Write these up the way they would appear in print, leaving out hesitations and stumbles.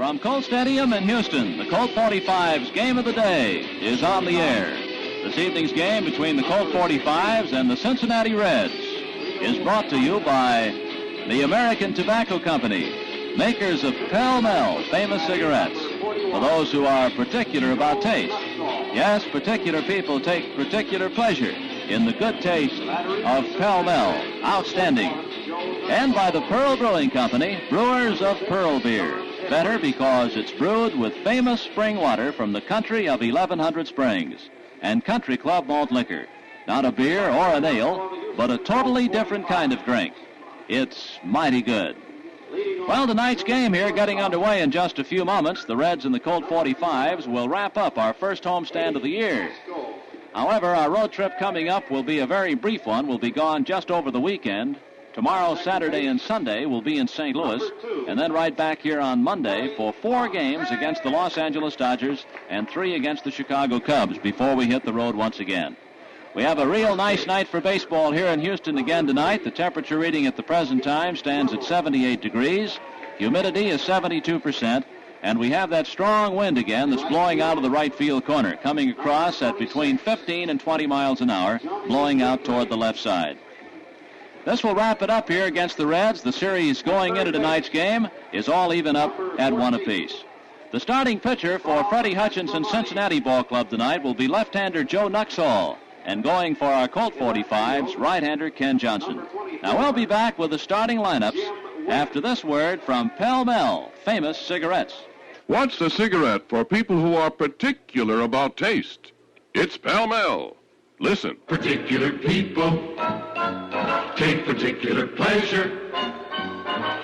From Colt Stadium in Houston, the Colt 45's Game of the Day is on the air. This evening's game between the Colt 45s and the Cincinnati Reds is brought to you by the American Tobacco Company, makers of Pall Mall famous cigarettes. For those who are particular about taste, yes, particular people take particular pleasure in the good taste of Pall Mall. Outstanding. And by the Pearl Brewing Company, brewers of Pearl beer. Better because it's brewed with famous spring water from the country of 1100 Springs and Country Club malt liquor. Not a beer or an ale, but a totally different kind of drink. It's mighty good. Well, tonight's game here getting underway in just a few moments. The Reds and the Colt 45s will wrap up our first homestand of the year. However, our road trip coming up will be a very brief one. We'll be gone just over the weekend. Tomorrow, Saturday, and Sunday will be in St. Louis, and then right back here on Monday for 4 games against the Los Angeles Dodgers and 3 against the Chicago Cubs before we hit the road once again. We have a real nice night for baseball here in Houston again tonight. The temperature reading at the present time stands at 78 degrees. Humidity is 72%, and we have that strong wind again that's blowing out of the right field corner, coming across at between 15 and 20 miles an hour, blowing out toward the left side. This will wrap it up here against the Reds. The series going into tonight's game is all even up at 1 apiece. The starting pitcher for Freddie Hutchinson's Cincinnati Ball Club tonight will be left-hander Joe Nuxhall, and going for our Colt 45s, right-hander Ken Johnson. Now we'll be back with the starting lineups after this word from Pall Mall famous cigarettes. What's a cigarette for people who are particular about taste? It's Pall Mall. Listen. Particular people take particular pleasure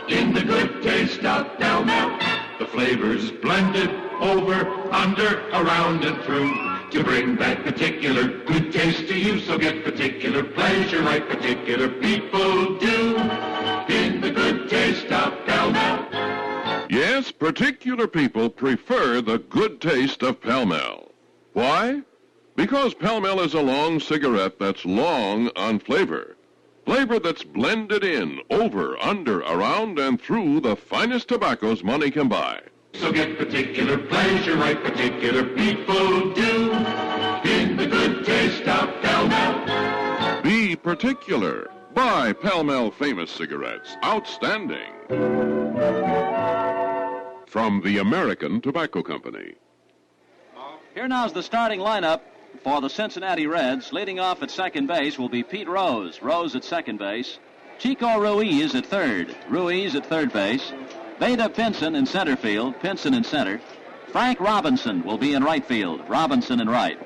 in the good taste of Pall Mall. The flavors blended over, under, around, and through to bring that particular good taste to you. So get particular pleasure like particular people do in the good taste of Pall Mall. Yes, particular people prefer the good taste of Pall Mall. Why? Because Pall Mall is a long cigarette that's long on flavor. Flavor that's blended in, over, under, around, and through the finest tobaccos money can buy. So get particular pleasure like particular people do in the good taste of Pall Mall. Be particular. Buy Pall Mall famous cigarettes. Outstanding. From the American Tobacco Company. Here now's the starting lineup for the Cincinnati Reds. Leading off at second base will be Pete Rose. Rose at second base. Chico Ruiz at third. Ruiz at third base. Vada Pinson in center field. Pinson in center. Frank Robinson will be in right field. Robinson in right.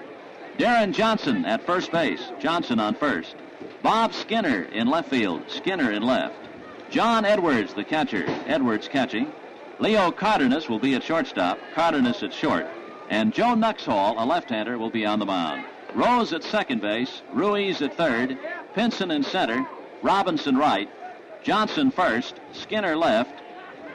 Deron Johnson at first base. Johnson on first. Bob Skinner in left field. Skinner in left. John Edwards, the catcher. Edwards catching. Leo Cardenas will be at shortstop. Cardenas at short. And Joe Nuxhall, a left-hander, will be on the mound. Rose at second base, Ruiz at third, Pinson in center, Robinson right, Johnson first, Skinner left,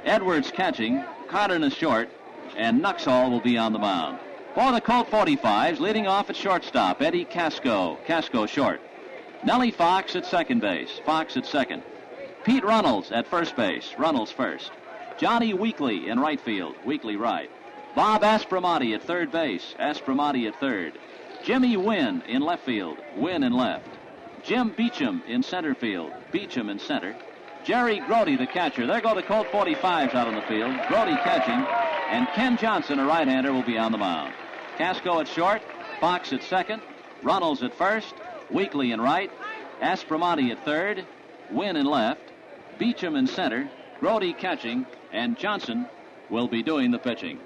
Edwards catching, Cardenas short, and Nuxhall will be on the mound. For the Colt 45s, leading off at shortstop, Eddie Casco, Casco short. Nellie Fox at second base, Fox at second. Pete Runnels at first base, Runnels first. Johnny Weekly in right field, Weekly right. Bob Aspromonte at third base, Aspromonte at third. Jimmy Wynn in left field, Wynn in left. Jim Beecham in center field, Beecham in center. Jerry Grody, the catcher. There go the Colt 45s out on the field. Grody catching, and Ken Johnson, a right-hander, will be on the mound. Casco at short, Fox at second, Runnels at first, Weekly in right, Aspromonte at third, Wynn in left, Beecham in center, Grody catching, and Johnson will be doing the pitching.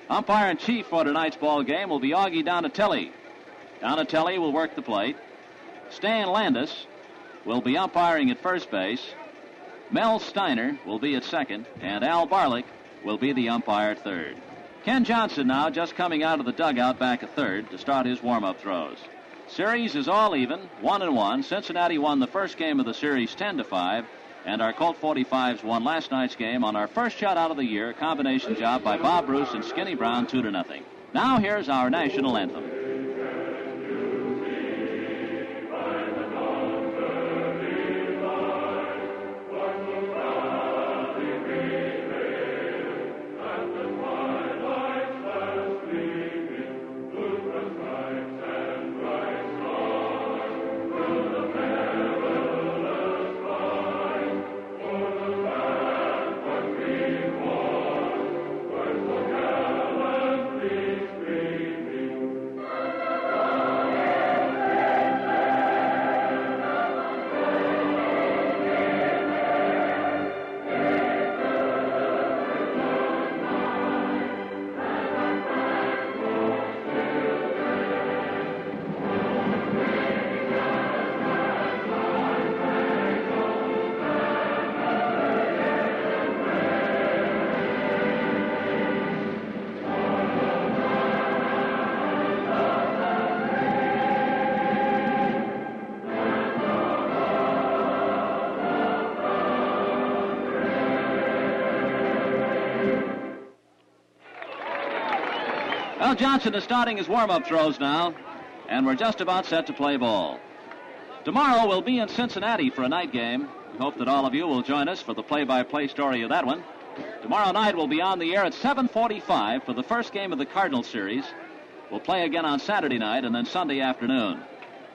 Umpire-in-chief for tonight's ball game will be Augie Donatelli. Donatelli will work the plate. Stan Landis will be umpiring at first base. Mel Steiner will be at second, and Al Barlick will be the umpire at third. Ken Johnson now just coming out of the dugout back at third to start his warm-up throws. Series is all even, 1-1. Cincinnati won the first game of the series 10-5. And our Colt 45s won last night's game on our first shutout of the year, a combination job by Bob Bruce and Skinny Brown, 2-0. Now here's our national anthem. Deron Johnson is starting his warm-up throws now, and we're just about set to play ball. Tomorrow we'll be in Cincinnati for a night game. We hope that all of you will join us for the play-by-play story of that one. Tomorrow night we'll be on the air at 7:45 for the first game of the Cardinals series. We'll play again on Saturday night and then Sunday afternoon.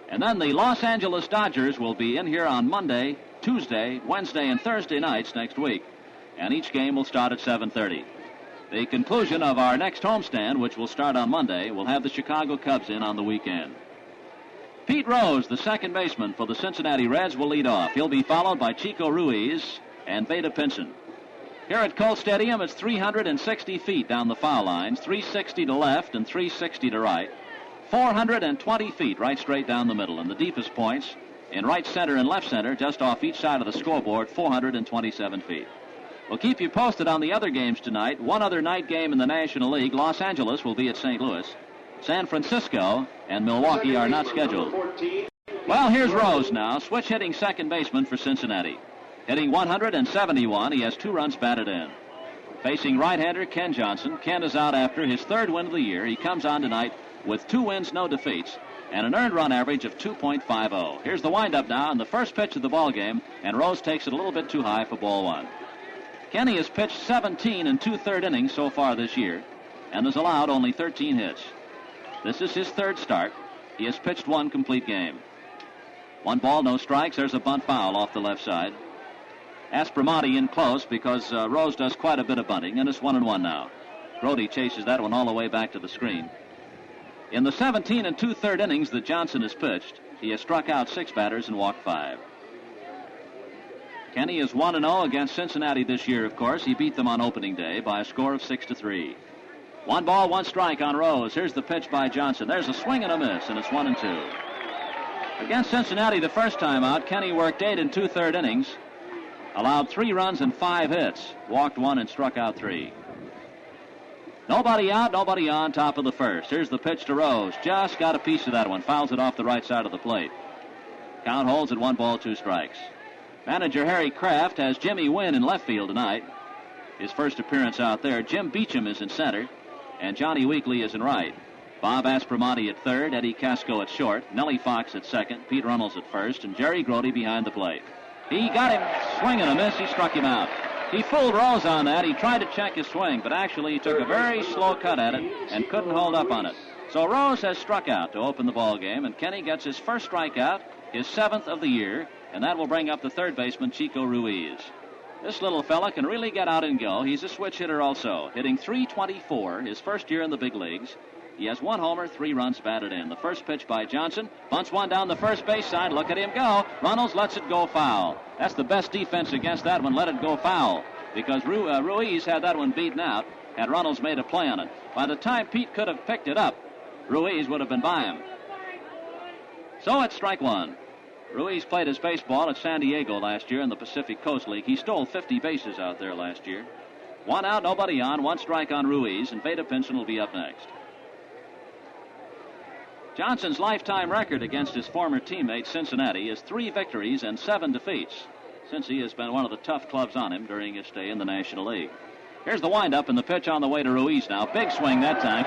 And then the Los Angeles Dodgers will be in here on Monday, Tuesday, Wednesday, and Thursday nights next week. And each game will start at 7:30. The conclusion of our next homestand, which will start on Monday, will have the Chicago Cubs in on the weekend. Pete Rose, the second baseman for the Cincinnati Reds, will lead off. He'll be followed by Chico Ruiz and Vada Pinson. Here at Colt Stadium, it's 360 feet down the foul lines, 360 to left and 360 to right. 420 feet right straight down the middle, and the deepest points in right center and left center, just off each side of the scoreboard, 427 feet. We'll keep you posted on the other games tonight. One other night game in the National League. Los Angeles will be at St. Louis. San Francisco and Milwaukee are not scheduled. Well, here's Rose now, switch hitting second baseman for Cincinnati. Hitting 171, he has 2 runs batted in. Facing right-hander Ken Johnson. Ken is out after his 3rd win of the year. He comes on tonight with 2 wins, no defeats, and an earned run average of 2.50. Here's the windup now, and the first pitch of the ball game, and Rose takes it a little bit too high for ball 1. Kenny has pitched 17 and 2/3 innings so far this year, and has allowed only 13 hits. This is his 3rd start. He has pitched 1 complete game. 1 ball, no strikes. There's a bunt foul off the left side. Aspromonte in close because Rose does quite a bit of bunting, and it's 1-1 now. Grody chases that one all the way back to the screen. In the 17 and 2/3 innings that Johnson has pitched, he has struck out 6 batters and walked 5. Kenny is 1-0 against Cincinnati this year, of course. He beat them on opening day by a score of 6-3. 1 ball, 1 strike on Rose. Here's the pitch by Johnson. There's a swing and a miss, and it's 1-2. Against Cincinnati the first time out, Kenny worked 8 and 2/3 innings, allowed 3 runs and 5 hits, walked 1 and struck out 3. Nobody out, nobody on, top of the first. Here's the pitch to Rose. Just got a piece of that one. Fouls it off the right side of the plate. Count holds at 1 ball, 2 strikes. Manager Harry Kraft has Jimmy Wynn in left field tonight. His first appearance out there. Jim Beecham is in center, and Johnny Weekly is in right. Bob Aspromonte at third, Eddie Casco at short, Nellie Fox at second, Pete Runnels at first, and Jerry Grody behind the plate. He got him, swing and a miss. He struck him out. He fooled Rose on that. He tried to check his swing, but actually he took a very slow cut at it and couldn't hold up on it. So Rose has struck out to open the ball game, and Kenny gets his first strikeout, his 7th of the year, and that will bring up the third baseman, Chico Ruiz. This little fella can really get out and go. He's a switch hitter also, hitting .324 his first year in the big leagues. He has 1 homer, 3 runs batted in. The first pitch by Johnson. Bunts one down the first base side. Look at him go. Runnels lets it go foul. That's the best defense against that one. Let it go foul. Because Ruiz had that one beaten out had Runnels made a play on it. By the time Pete could have picked it up, Ruiz would have been by him. So it's strike 1. Ruiz played his baseball at San Diego last year in the Pacific Coast League. He stole 50 bases out there last year. 1 out, nobody on, 1 strike on Ruiz, and Vada Pinson will be up next. Johnson's lifetime record against his former teammate Cincinnati is 3 victories and 7 defeats. Cincy has been one of the tough clubs on him during his stay in the National League. Here's the windup and the pitch on the way to Ruiz now. Big swing that time.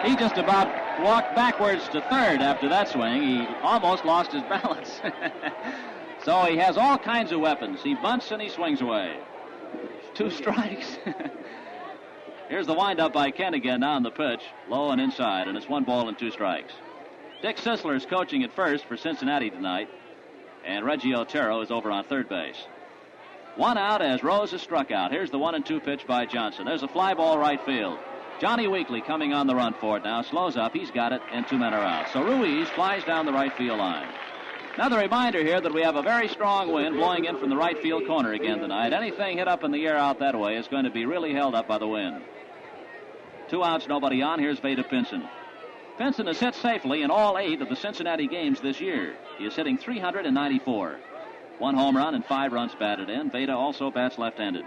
he just about walked backwards to third after that swing. He almost lost his balance. So he has all kinds of weapons. He bunts and he swings away. 2 strikes. Here's the windup by Ken again now on the pitch. Low and inside, and it's 1 ball and 2 strikes. Dick Sisler is coaching at first for Cincinnati tonight, and Reggie Otero is over on third base. 1 out as Rose is struck out. Here's the 1-2 pitch by Johnson. There's a fly ball right field. Johnny Weekly coming on the run for it now. Slows up. He's got it, and 2 men are out. So Ruiz flies down the right field line. Another reminder here that we have a very strong wind blowing in from the right field corner again tonight. Anything hit up in the air out that way is going to be really held up by the wind. 2 outs, nobody on. Here's Vada Pinson. Pinson has hit safely in all 8 of the Cincinnati games this year. He is hitting .394. 1 home run and 5 runs batted in. Vada also bats left-handed.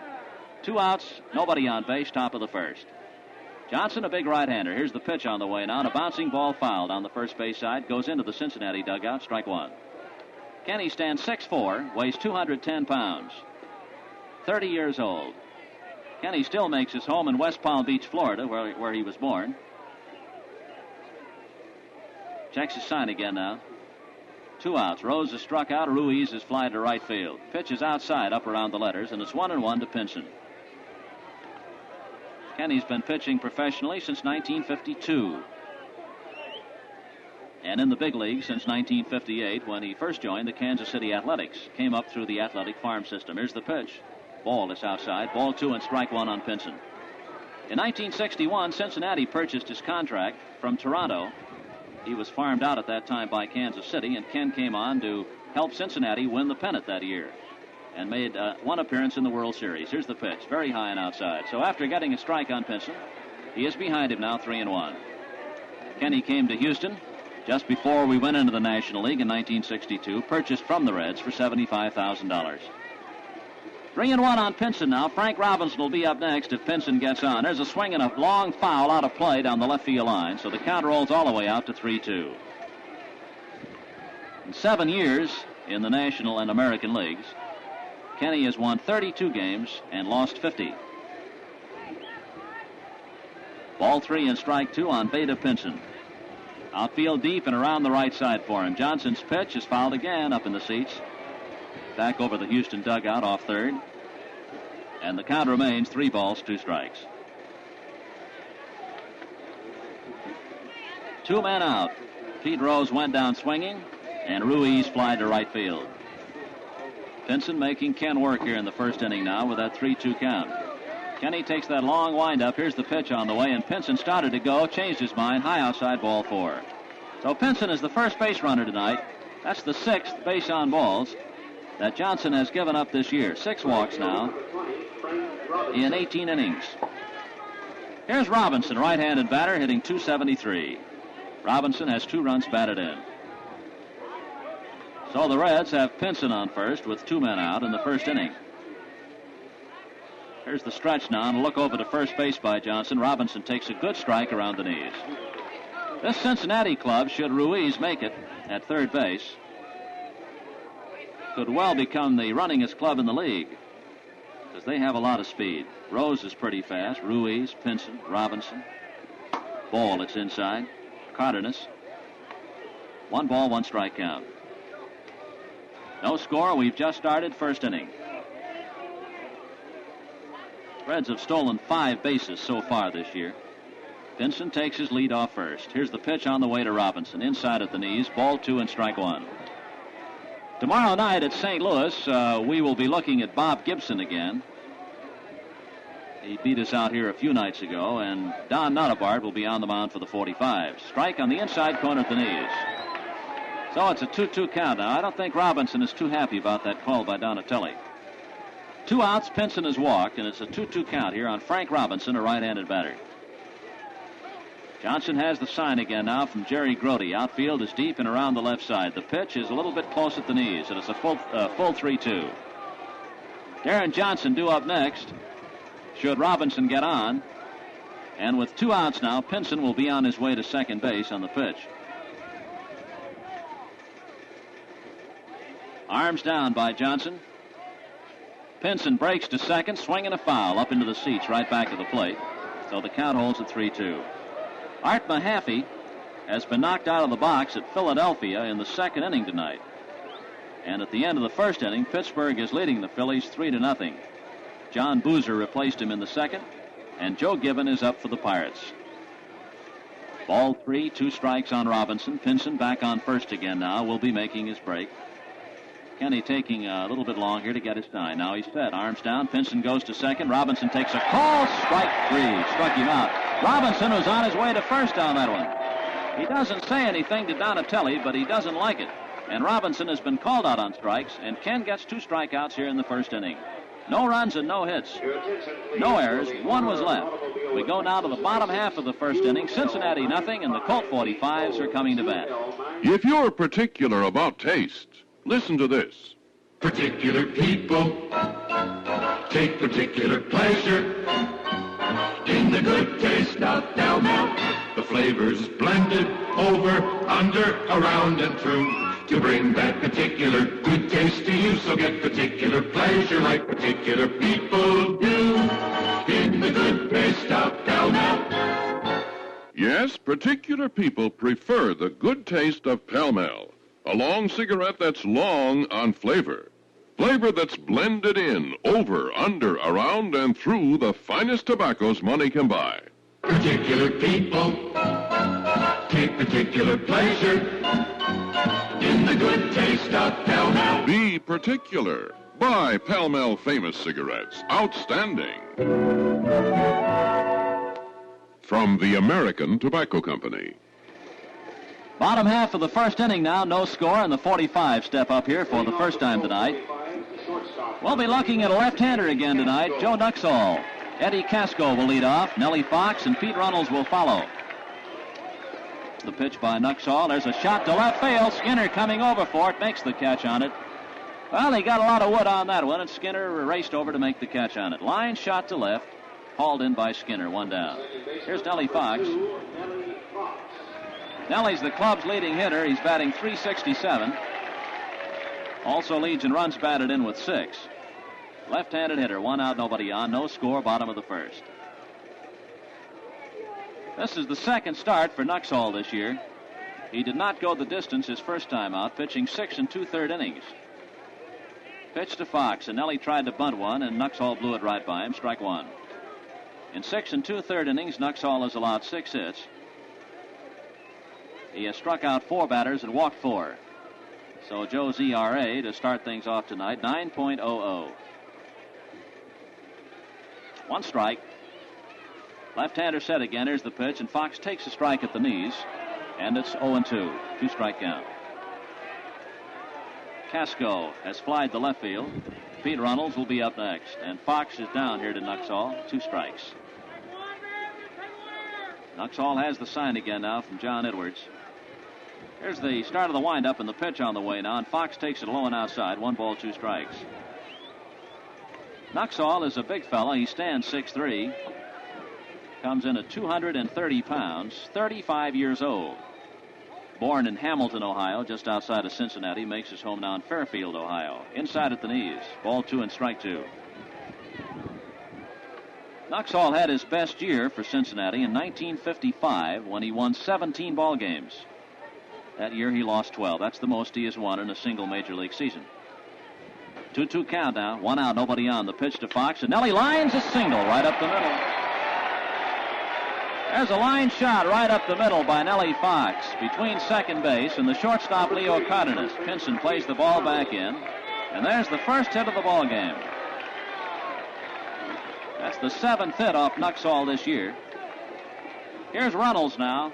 2 outs, nobody on base, top of the first. Johnson, a big right-hander. Here's the pitch on the way now. And a bouncing ball fouled on the first base side. Goes into the Cincinnati dugout. Strike 1. Kenny stands 6'4", weighs 210 pounds. 30 years old. Kenny still makes his home in West Palm Beach, Florida, where he was born. Checks his sign again now. 2 outs. Rose is struck out. Ruiz is fly to right field. Pitch is outside, up around the letters, and it's 1-1 to Pinson. Kenny's been pitching professionally since 1952. And in the big league since 1958, when he first joined the Kansas City Athletics. Came up through the athletic farm system. Here's the pitch. Ball is outside. Ball 2 and strike 1 on Pinson. In 1961, Cincinnati purchased his contract from Toronto. He was farmed out at that time by Kansas City, and Ken came on to help Cincinnati win the pennant that year and made 1 appearance in the World Series. Here's the pitch, very high and outside. So after getting a strike on Pinson, he is behind him now, 3-1. Kenny came to Houston just before we went into the National League in 1962, purchased from the Reds for $75,000. 3-1 on Pinson now. Frank Robinson will be up next if Pinson gets on. There's a swing and a long foul out of play down the left field line, so the count rolls all the way out to 3-2. In 7 years in the National and American Leagues, Kenny has won 32 games and lost 50. Ball 3 and strike 2 on Vada Pinson. Outfield deep and around the right side for him. Johnson's pitch is fouled again up in the seats. Back over the Houston dugout off third. And the count remains 3 balls, 2 strikes. 2 men out. Pete Rose went down swinging, and Ruiz flied to right field. Pinson making Ken work here in the first inning now with that 3-2 count. Kenny takes that long windup. Here's the pitch on the way, and Pinson started to go, changed his mind, high outside, ball 4. So Pinson is the first base runner tonight. That's the 6th base on balls that Johnson has given up this year. 6 walks now in 18 innings. Here's Robinson, right-handed batter, hitting .273. Robinson has 2 runs batted in. So the Reds have Pinson on first with 2 men out in the first inning. Here's the stretch now, and a look over to first base by Johnson. Robinson takes a good strike around the knees. This Cincinnati club, should Ruiz make it at third base, could well become the runningest club in the league because they have a lot of speed. Rose is pretty fast. Ruiz, Pinson, Robinson. Ball, it's inside. Cardenas. 1 ball, 1 strike count. No score. We've just started first inning. Reds have stolen 5 bases so far this year. Pinson takes his lead off first. Here's the pitch on the way to Robinson. Inside at the knees. Ball 2 and strike 1. Tomorrow night at St. Louis, we will be looking at Bob Gibson again. He beat us out here a few nights ago, and Don Notabart will be on the mound for the 45. Strike on the inside corner at the knees. So it's a 2-2 count now. I don't think Robinson is too happy about that call by Donatelli. 2 outs, Pinson has walked, and it's a 2-2 count here on Frank Robinson, a right-handed batter. Johnson has the sign again now from Jerry Grody. Outfield is deep and around the left side. The pitch is a little bit close at the knees, and it's a full 3-2. Deron Johnson due up next, should Robinson get on. And with 2 outs now, Pinson will be on his way to second base on the pitch. Arms down by Johnson. Pinson breaks to second, swinging a foul up into the seats right back of the plate. So the count holds at 3-2. Art Mahaffey has been knocked out of the box at Philadelphia in the second inning tonight. And at the end of the first inning, Pittsburgh is leading the Phillies 3-0. John Boozer replaced him in the second, and Joe Gibbon is up for the Pirates. Ball 3, 2 strikes on Robinson. Pinson back on first again now. Will be making his break. Kenny taking a little bit long here to get his sign. Now he's set. Arms down. Pinson goes to second. Robinson takes a call. Strike 3. Struck him out. Robinson was on his way to first on that one. He doesn't say anything to Donatelli, but he doesn't like it. And Robinson has been called out on strikes, and Ken gets 2 strikeouts here in the first inning. No runs and no hits. No errors. 1 was left. We go now to the bottom half of the first inning. Cincinnati nothing, and the Colt 45s are coming to bat. If you're particular about taste, listen to this. Particular people take particular pleasure in the good taste of Del Mel. The flavors blended over, under, around, and through to bring that particular good taste to you. So get particular pleasure like particular people do. the good taste of Pell Mell. Yes, particular people prefer the good taste of Pell Mell, a long cigarette that's long on flavor. Flavor that's blended in, over, under, around, and through the finest tobaccos money can buy. Particular people take particular pleasure in the good taste of Pell Mell. Be particular. Buy Pell Mell Famous Cigarettes. Outstanding. From the American Tobacco Company. Bottom half of the first inning now, no score, and the 45 step up here for the first time tonight. We'll be looking at a left-hander again tonight, Joe Nuxhall. Eddie Casco will lead off, Nellie Fox and Pete Runnels will follow. The pitch by Nuxhall. There's a shot to left field. Skinner coming over for it, makes the catch on it. Well, he got a lot of wood on that one, and Skinner raced over to make the catch on it. Line shot to left, hauled in by Skinner, one down. Here's Nellie Fox. Nellie's the club's leading hitter. He's batting .367. Also leads in runs batted in with 6. Left-handed hitter, 1 out, nobody on, no score, bottom of the first. This is the second start for Nuxhall this year. He did not go the distance his first time out, pitching 6 2/3 innings. Pitch to Fox, and Nellie tried to bunt one, and Nuxhall blew it right by him, strike one. In 6 2/3 innings, Nuxhall has allowed 6 hits. He has struck out 4 batters and walked 4. So Joe's ERA to start things off tonight, 9.00. 1 strike. Left-hander set again. Here's the pitch, and Fox takes a strike at the knees, and it's 0-2. 2-strike count. Casco has flied to left field. Pete Runnels will be up next, and Fox is down here to Nuxhall. 2 strikes. Nuxhall has the sign again now from John Edwards. Here's the start of the windup and the pitch on the way now, and Fox takes it low and outside. 1 ball, 2 strikes. Nuxhall is a big fella. He stands 6'3". Comes in at 230 pounds, 35 years old. Born in Hamilton, Ohio, just outside of Cincinnati, makes his home now in Fairfield, Ohio. Inside at the knees. Ball 2 and strike 2. Nuxhall had his best year for Cincinnati in 1955 when he won 17 ball games. That year he lost 12. That's the most he has won in a single major league season. 2-2 count now. 1 out, nobody on. The pitch to Fox, and Nellie lines a single right up the middle. There's a line shot right up the middle by Nellie Fox between second base and the shortstop Leo Cardenas. Pinson plays the ball back in, and there's the first hit of the ball game. That's the 7th hit off Nuxhall this year. Here's Runnels now.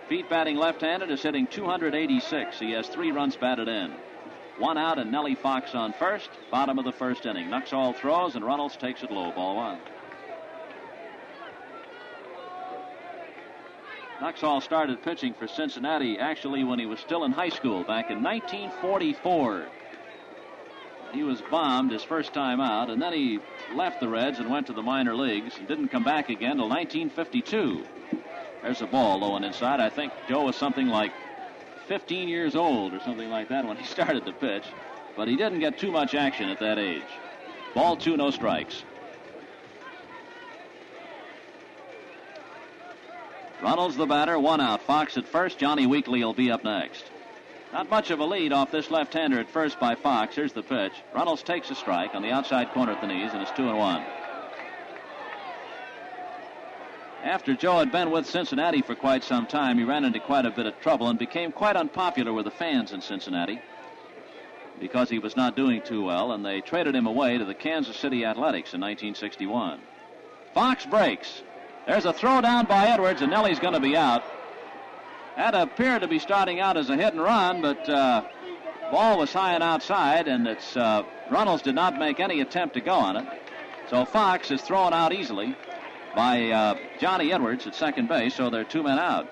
Pete batting left-handed is hitting 286. He has 3 runs batted in. 1 out and Nellie Fox on first. Bottom of the first inning. Nuxhall throws and Runnels takes it low. Ball 1. Nuxhall started pitching for Cincinnati actually when he was still in high school back in 1944. He was bombed his first time out, and then he left the Reds and went to the minor leagues and didn't come back again until 1952. There's a ball low and inside. I think Joe was something like 15 years old or something like that when he started to pitch, but he didn't get too much action at that age. Ball 2, no strikes. Runnels the batter, 1 out. Fox at first. Johnny Weekly will be up next. Not much of a lead off this left-hander at first by Fox. Here's the pitch. Runnels takes a strike on the outside corner at the knees, and it's 2-1. After Joe had been with Cincinnati for quite some time, he ran into quite a bit of trouble and became quite unpopular with the fans in Cincinnati because he was not doing too well, and they traded him away to the Kansas City Athletics in 1961. Fox breaks. There's a throw down by Edwards, and Nellie's going to be out. That appeared to be starting out as a hit and run, but ball was high and outside, and it's Runnels did not make any attempt to go on it. So Fox is thrown out easily by Johnny Edwards at second base, so there are 2 men out.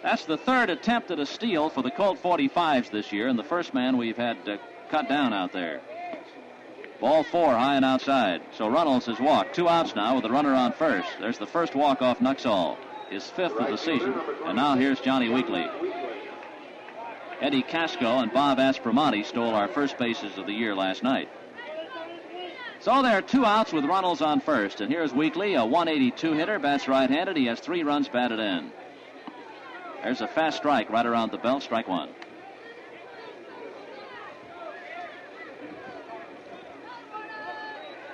That's the 3rd attempt at a steal for the Colt 45s this year, and the first man we've had cut down out there. Ball 4, high and outside. So Runnels has walked. 2 outs now with a runner on first. There's the first walk off Nuxhall, his 5th of the season. And now here's Johnny Weekly. Eddie Casco and Bob Aspromonte stole our first bases of the year last night. So there are 2 outs with Runnels on first. And here's Weekly, a 182 hitter, bats right-handed. He has 3 runs batted in. There's a fast strike right around the belt, strike 1.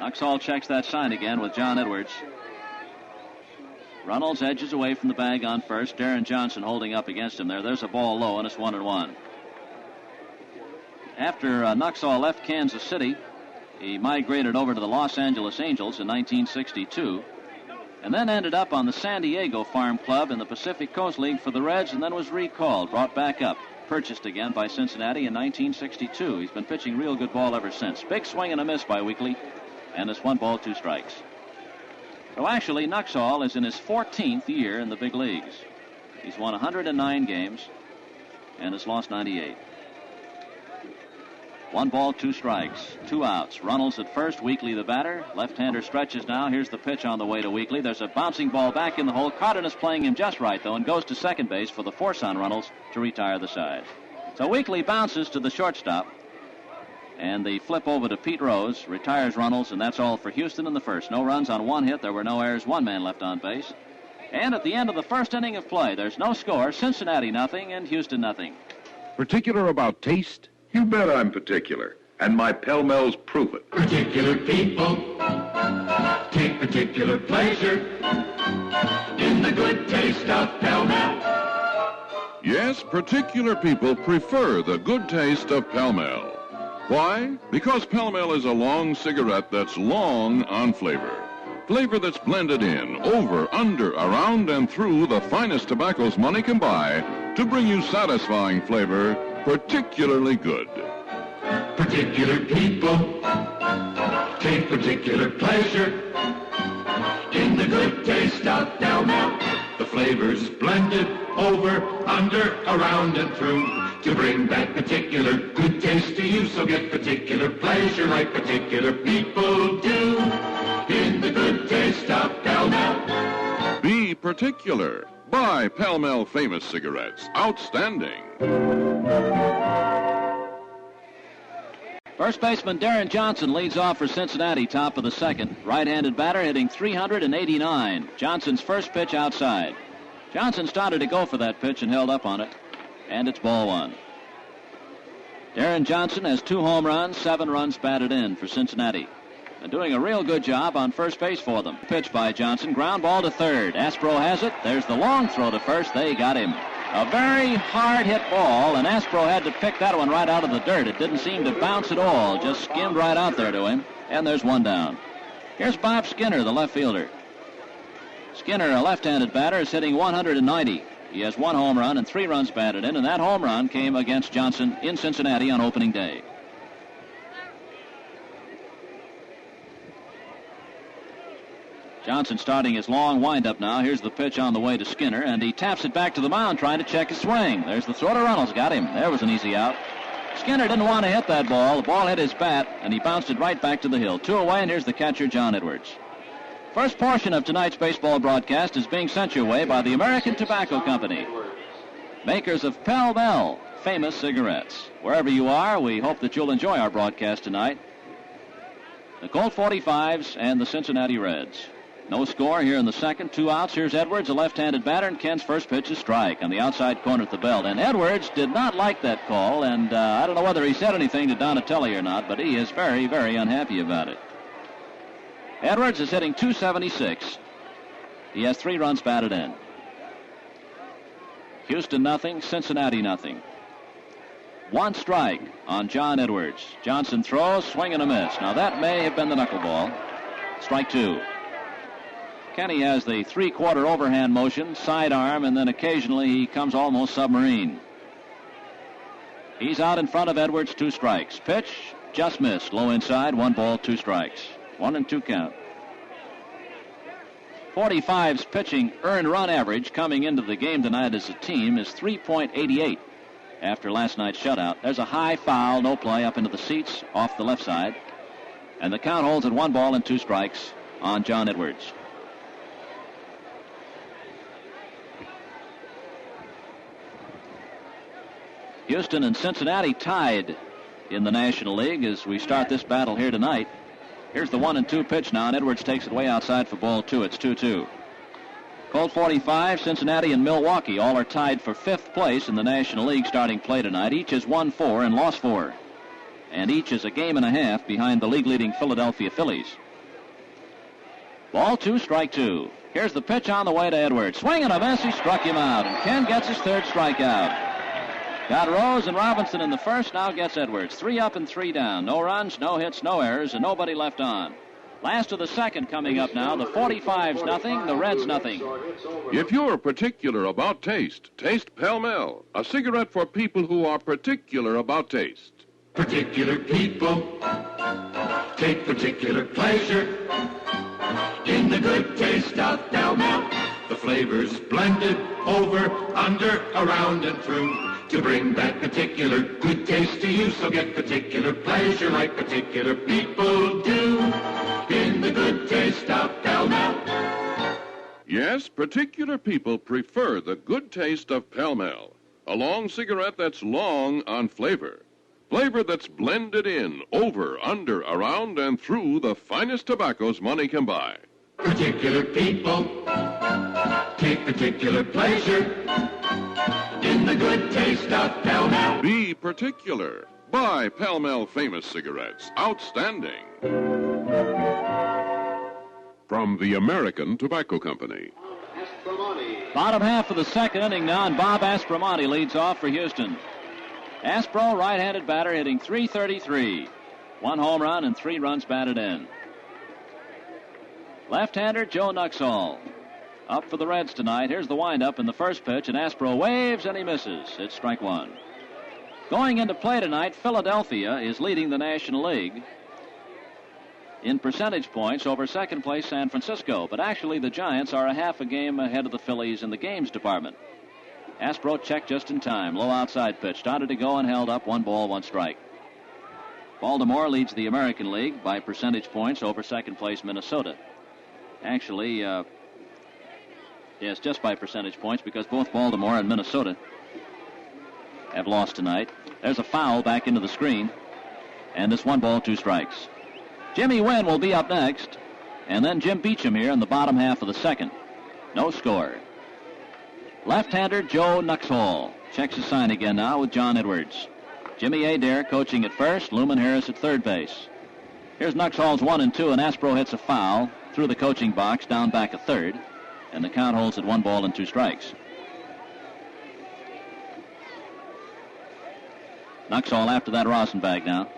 Nuxhall checks that sign again with John Edwards. Runnels edges away from the bag on first. Deron Johnson holding up against him there. There's a ball low, and it's 1-1. After Nuxhall left Kansas City, he migrated over to the Los Angeles Angels in 1962, and then ended up on the San Diego Farm Club in the Pacific Coast League for the Reds, and then was recalled, brought back up, purchased again by Cincinnati in 1962. He's been pitching real good ball ever since. Big swing and a miss by Weekly, and it's 1 ball, 2 strikes. So actually, Nuxhall is in his 14th year in the big leagues. He's won 109 games and has lost 98. 1 ball, 2 strikes, 2 outs. Runnels at first, Weekly the batter. Left-hander stretches now. Here's the pitch on the way to Weekly. There's a bouncing ball back in the hole. Carden is playing him just right, though, and goes to second base for the force on Runnels to retire the side. So Weekly bounces to the shortstop, and the flip over to Pete Rose retires Runnels, and that's all for Houston in the first. No runs on 1 hit. There were no errors. 1 man left on base. And at the end of the first inning of play, there's no score. Cincinnati nothing and Houston nothing. Particular about taste? You bet I'm particular, and my Pell-Mells prove it. Particular people take particular pleasure in the good taste of Pell-Mell. Yes, particular people prefer the good taste of Pell-Mell. Why? Because Pell-Mell is a long cigarette that's long on flavor. Flavor that's blended in, over, under, around, and through the finest tobaccos money can buy to bring you satisfying flavor, particularly good. Particular people take particular pleasure in the good taste of Pell-Mell. The flavors blended over, under, around, and through to bring that particular good taste to you. So get particular pleasure like particular people do in the good taste of Pell-Mell. Be particular. Buy Pell-Mell Famous Cigarettes. Outstanding. First baseman Deron Johnson leads off for Cincinnati, top of the second. Right-handed batter hitting 389. Johnson's first pitch outside. Johnson started to go for that pitch and held up on it, and it's ball 1. Deron Johnson has 2 home runs, 7 runs batted in for Cincinnati. And doing a real good job on first base for them. Pitch by Johnson, ground ball to third. Aspro has it. There's the long throw to first. They got him. A very hard hit ball, and Aspro had to pick that one right out of the dirt. It didn't seem to bounce at all, just skimmed right out there to him, and there's 1 down. Here's Bob Skinner, the left fielder. Skinner, a left-handed batter, is hitting 190. He has 1 home run and 3 runs batted in, and that home run came against Johnson in Cincinnati on opening day. Johnson starting his long windup now. Here's the pitch on the way to Skinner, and he taps it back to the mound trying to check his swing. There's the throw to Runnels. Got him. There was an easy out. Skinner didn't want to hit that ball. The ball hit his bat, and he bounced it right back to the hill. 2 away, and here's the catcher, John Edwards. First portion of tonight's baseball broadcast is being sent your way by the American Tobacco Company, makers of Pell-Mell Famous Cigarettes. Wherever you are, we hope that you'll enjoy our broadcast tonight. The Colt 45s and the Cincinnati Reds. No score here in the second. 2 outs. Here's Edwards, a left-handed batter, and Ken's first pitch is strike on the outside corner at the belt. And Edwards did not like that call, and I don't know whether he said anything to Donatelli or not, but he is very, very unhappy about it. Edwards is hitting 276. He has 3 runs batted in. Houston nothing, Cincinnati nothing. 1 strike on John Edwards. Johnson throws, swing and a miss. Now that may have been the knuckleball. Strike 2. Kenny has the 3-quarter overhand motion, sidearm, and then occasionally he comes almost submarine. He's out in front of Edwards, 2 strikes. Pitch, just missed. Low inside, 1 ball, 2 strikes. 1-2 count. 45's pitching earned run average coming into the game tonight as a team is 3.88 after last night's shutout. There's a high foul, no play up into the seats off the left side. And the count holds at 1 ball and 2 strikes on John Edwards. Houston and Cincinnati tied in the National League as we start this battle here tonight. Here's the 1-2 pitch now, and Edwards takes it way outside for ball 2. It's 2-2. Colt 45, Cincinnati, and Milwaukee all are tied for 5th place in the National League starting play tonight. Each has won 4 and lost 4. And each is a game and a half behind the league-leading Philadelphia Phillies. Ball 2, strike 2. Here's the pitch on the way to Edwards. Swing and a miss. He struck him out. And Ken gets his 3rd strikeout. Got Rose and Robinson in the first. Now gets Edwards. 3 up and 3 down. No runs, no hits, no errors, and nobody left on. Last of the second coming up now. The 45's nothing. The Reds nothing. If you're particular about taste, taste Pall Mall, a cigarette for people who are particular about taste. Particular people take particular pleasure in the good taste of Pall Mall. The flavors blended over, under, around, and through to bring that particular good taste to you. So get particular pleasure like particular people do in the good taste of Pall Mall. Yes, particular people prefer the good taste of Pall Mall, a long cigarette that's long on flavor. Flavor that's blended in, over, under, around, and through the finest tobaccos money can buy. Particular people take particular pleasure in the good taste of Pall Mall. Be particular. Buy Pall Mall famous cigarettes. Outstanding. From the American Tobacco Company. Bottom half of the second inning now, and Bob Aspromonte leads off for Houston. Aspro, right-handed batter, hitting .333. 1 home run and 3 runs batted in. Left-hander Joe Nuxhall. Up for the Reds tonight. Here's the windup in the first pitch, and Aspro waves and he misses. It's strike 1. Going into play tonight, Philadelphia is leading the National League in percentage points over second place San Francisco. But actually the Giants are a half a game ahead of the Phillies in the games department. Aspro checked just in time. Low outside pitch. Started to go and held up. 1 ball, 1 strike. Baltimore leads the American League by percentage points over second place Minnesota. Actually, yes, just by percentage points, because both Baltimore and Minnesota have lost tonight. There's a foul back into the screen. And it's 1 ball, 2 strikes. Jimmy Wynn will be up next. And then Jim Beecham here in the bottom half of the second. No score. Left-hander Joe Nuxhall checks his sign again now with John Edwards. Jimmy Adair coaching at first, Luman Harris at third base. Here's Nuxhall's 1-2, and Aspro hits a foul through the coaching box, down back at third, and the count holds at 1 ball and 2 strikes. Nuxhall after that Rosenbag now.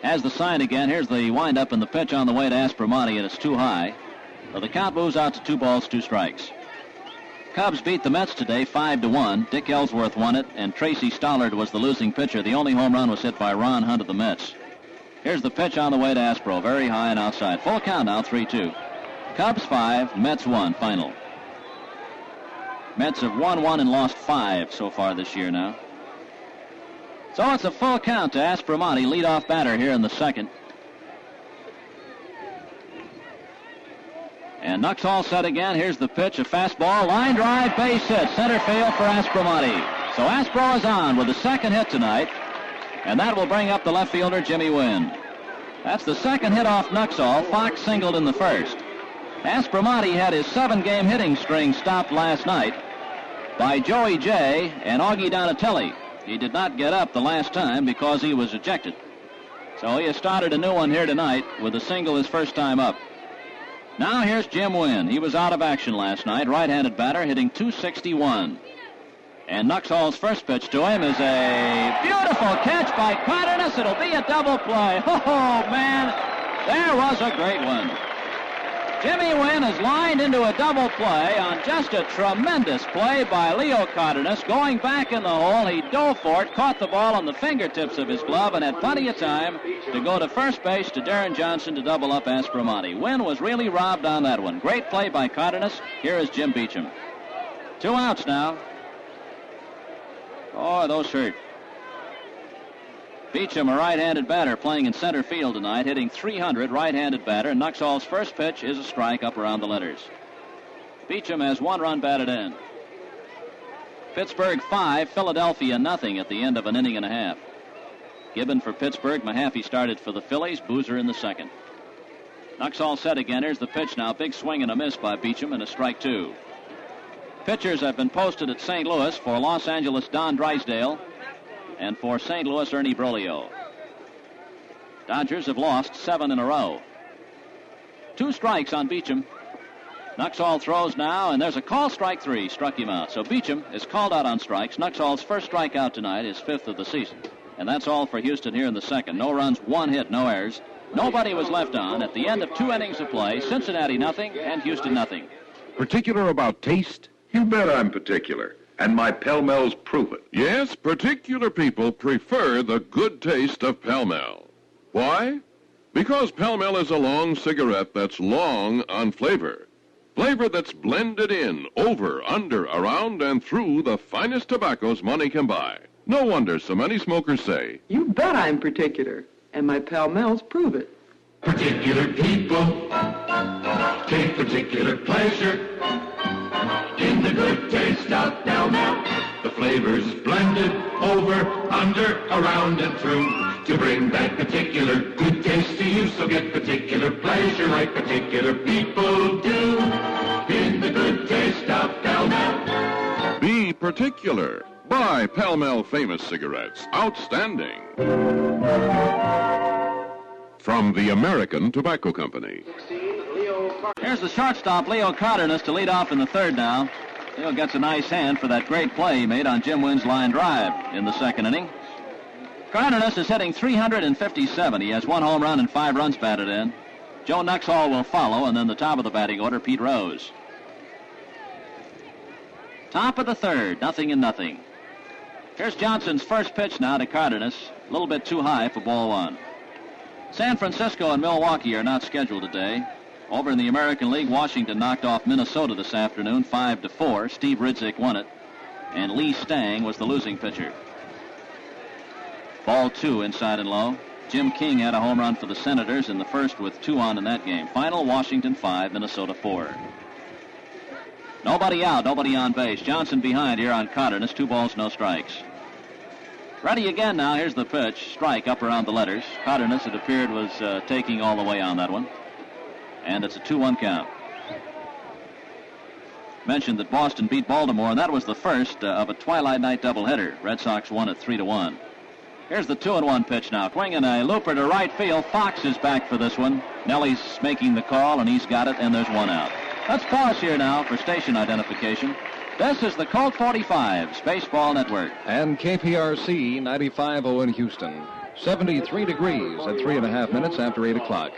Has the sign again. Here's the windup and the pitch on the way to Aspromonte, and it's too high. So the count moves out to 2 balls, 2 strikes. Cubs beat the Mets today 5-1. Dick Ellsworth won it, and Tracy Stollard was the losing pitcher. The only home run was hit by Ron Hunt of the Mets. Here's the pitch on the way to Aspro, very high and outside. Full count now, 3-2. Cubs 5, Mets 1, final. Mets have won 1 and lost 5 so far this year now. So it's a full count to Aspromonte, leadoff batter here in the second. And Nuxhall set again. Here's the pitch, a fastball, line drive, base hit, center field for Aspromonte. So Aspro is on with the second hit tonight, and that will bring up the left fielder, Jimmy Wynn. That's the second hit off Nuxhall. Fox singled in the first. Aspromonte had his 7-game hitting string stopped last night by Joey J. and Augie Donatelli. He did not get up the last time because he was ejected. So he has started a new one here tonight with a single his first time up. Now here's Jim Wynn. He was out of action last night. Right-handed batter hitting .261. And Nuxhall's first pitch to him is a beautiful catch by Cardenas. It'll be a double play. Oh, man, there was a great one. Jimmy Wynn is lined into a double play on just a tremendous play by Leo Cardenas. Going back in the hole, he dove for it, caught the ball on the fingertips of his glove, and had plenty of time to go to first base to Deron Johnson to double up Aspromonte. Wynn was really robbed on that one. Great play by Cardenas. Here is Jim Beecham. 2 outs now. Oh, those hurt. Beecham, a right-handed batter, playing in center field tonight, hitting .300, right-handed batter. Nuxhall's first pitch is a strike up around the letters. Beecham has 1 run batted in. Pittsburgh 5, Philadelphia nothing at the end of an inning and a half. Gibbon for Pittsburgh. Mahaffey started for the Phillies. Boozer in the second. Nuxhall set again. Here's the pitch now. Big swing and a miss by Beecham and a strike two. Pitchers have been posted at St. Louis. For Los Angeles, Don Drysdale. And for St. Louis, Ernie Broglio. Dodgers have lost 7 in a row. 2 strikes on Beecham. Nuxhall throws now, and there's a call. Strike 3. Struck him out. So Beecham is called out on strikes. Nuxhall's first strikeout tonight, his 5th of the season. And that's all for Houston here in the second. No runs, 1 hit, no errors. Nobody was left on at the end of 2 innings of play. Cincinnati nothing and Houston nothing. Particular about taste? You bet I'm particular. And my Pell-Mells prove it. Yes, particular people prefer the good taste of Pell-Mell. Why? Because Pell-Mell is a long cigarette that's long on flavor. Flavor that's blended in, over, under, around, and through the finest tobaccos money can buy. No wonder so many smokers say, You bet I'm particular, and my Pell-Mells prove it. Particular people take particular pleasure in the good taste of Pell-Mell. The flavors blended over, under, around, and through to bring that particular good taste to you. So get particular pleasure like particular people do in the good taste of Pell-Mell. be particular. Buy Pell-Mell Famous Cigarettes. Outstanding. From the American Tobacco Company. Here's the shortstop, Leo Cardenas, to lead off in the third now. Leo gets a nice hand for that great play he made on Jim Wynn's line drive in the second inning. Cardenas is hitting .357. He has 1 home run and 5 runs batted in. Joe Nuxhall will follow, and then the top of the batting order, Pete Rose. Top of the third, 0-0. Here's Johnson's first pitch now to Cardenas. A little bit too high for ball 1. San Francisco and Milwaukee are not scheduled today. Over in the American League, Washington knocked off Minnesota this afternoon, 5-4. Steve Ridzik won it, and Lee Stang was the losing pitcher. Ball 2, inside and low. Jim King had a home run for the Senators in the first with 2 on in that game. Final, Washington 5, Minnesota 4. Nobody out, nobody on base. Johnson behind here on Cardenas. 2 balls, no strikes. Ready again now. Here's the pitch. Strike up around the letters. Cardenas, it appeared, was taking all the way on that one. And it's a 2-1 count. Mentioned that Boston beat Baltimore, and that was the first of a twilight night doubleheader. Red Sox won at 3-1. Here's the 2-1 pitch now. Swinging a looper to right field. Fox is back for this one. Nellie's making the call, and he's got it, and there's 1 out. Let's pause here now for station identification. This is the Colt 45 Spaceball Network. And KPRC 95.0 in Houston. 73 degrees at 3.5 minutes after 8 o'clock.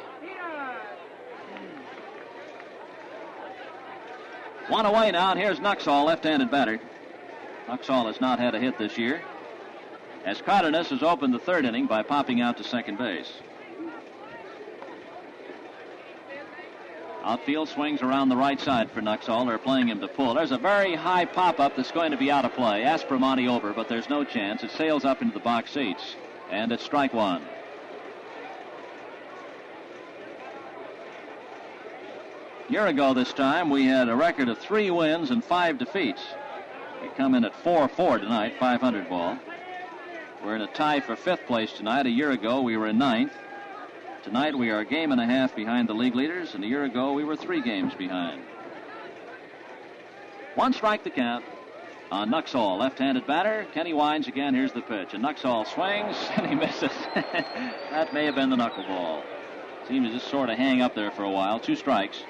1 away now, and here's Nuxhall, left-handed batter. Nuxhall has not had a hit this year, as Cardenas has opened the third inning by popping out to second base. Outfield swings around the right side for Nuxhall. They're playing him to pull. There's a very high pop-up that's going to be out of play. Aspromonte over, but there's no chance. It sails up into the box seats, and it's strike 1. A year ago this time, we had a record of 3 wins and 5 defeats. We come in at 4-4 tonight, 500 ball. We're in a tie for 5th place tonight. A year ago, we were in 9th. Tonight, we are a game and a half behind the league leaders, and a year ago, we were 3 games behind. 1 strike the count on Nuxhall, left-handed batter. Kenny winds again. Here's the pitch, and Nuxhall swings, and he misses. That may have been the knuckleball. Seemed to just sort of hang up there for a while. 2 strikes.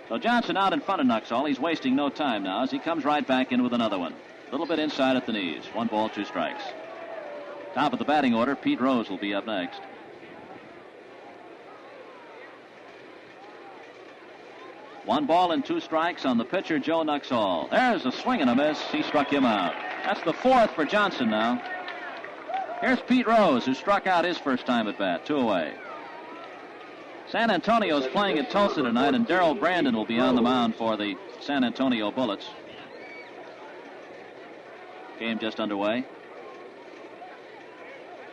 So Johnson out in front of Nuxhall. He's wasting no time now as he comes right back in with another one. A little bit inside at the knees. 1 ball, 2 strikes. Top of the batting order, Pete Rose will be up next. 1 ball and 2 strikes on the pitcher, Joe Nuxhall. There's a swing and a miss. He struck him out. That's the 4th for Johnson now. Here's Pete Rose, who struck out his first time at bat. 2 away. San Antonio's playing at Tulsa tonight, and Darrell Brandon will be on the mound for the San Antonio Bullets. Game just underway.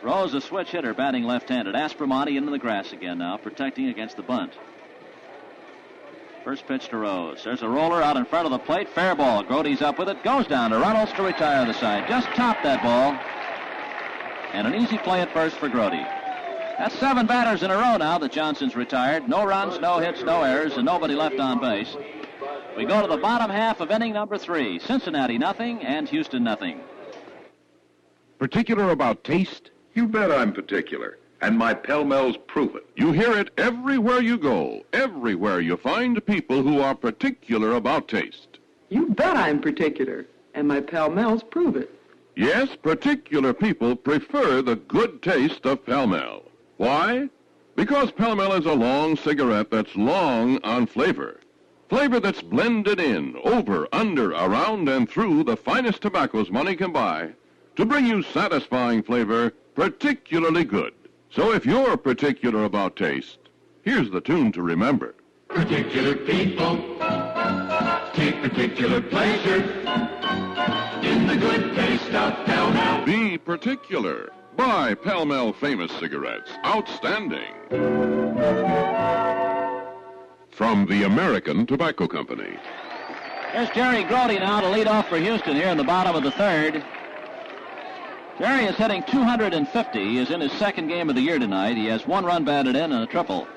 Rose, a switch hitter, batting left-handed. Aspromonte into the grass again now, protecting against the bunt. First pitch to Rose. There's a roller out in front of the plate. Fair ball. Grody's up with it. Goes down to Runnels to retire the side. Just topped that ball. And an easy play at first for Grote. That's 7 batters in a row now that Johnson's retired. No runs, no hits, no errors, and nobody left on base. We go to the bottom half of inning number 3. Cincinnati nothing and Houston nothing. Particular about taste? You bet I'm particular. And my pell-mells prove it. You hear it everywhere you go. Everywhere you find people who are particular about taste. You bet I'm particular. And my pell-mells prove it. Yes, particular people prefer the good taste of Pall-Mall. Why? Because Pall-Mall is a long cigarette that's long on flavor. Flavor that's blended in, over, under, around, and through the finest tobaccos money can buy to bring you satisfying flavor, particularly good. So if you're particular about taste, here's the tune to remember. Particular people take particular pleasure in the good taste of Pall-Mall. Be particular. Buy Pall-Mall Famous Cigarettes. Outstanding. From the American Tobacco Company. Here's Jerry Grote now to lead off for Houston here in the bottom of the 3rd. Jerry is hitting 250. He is in his 2nd game of the year tonight. He has 1 run batted in and a triple.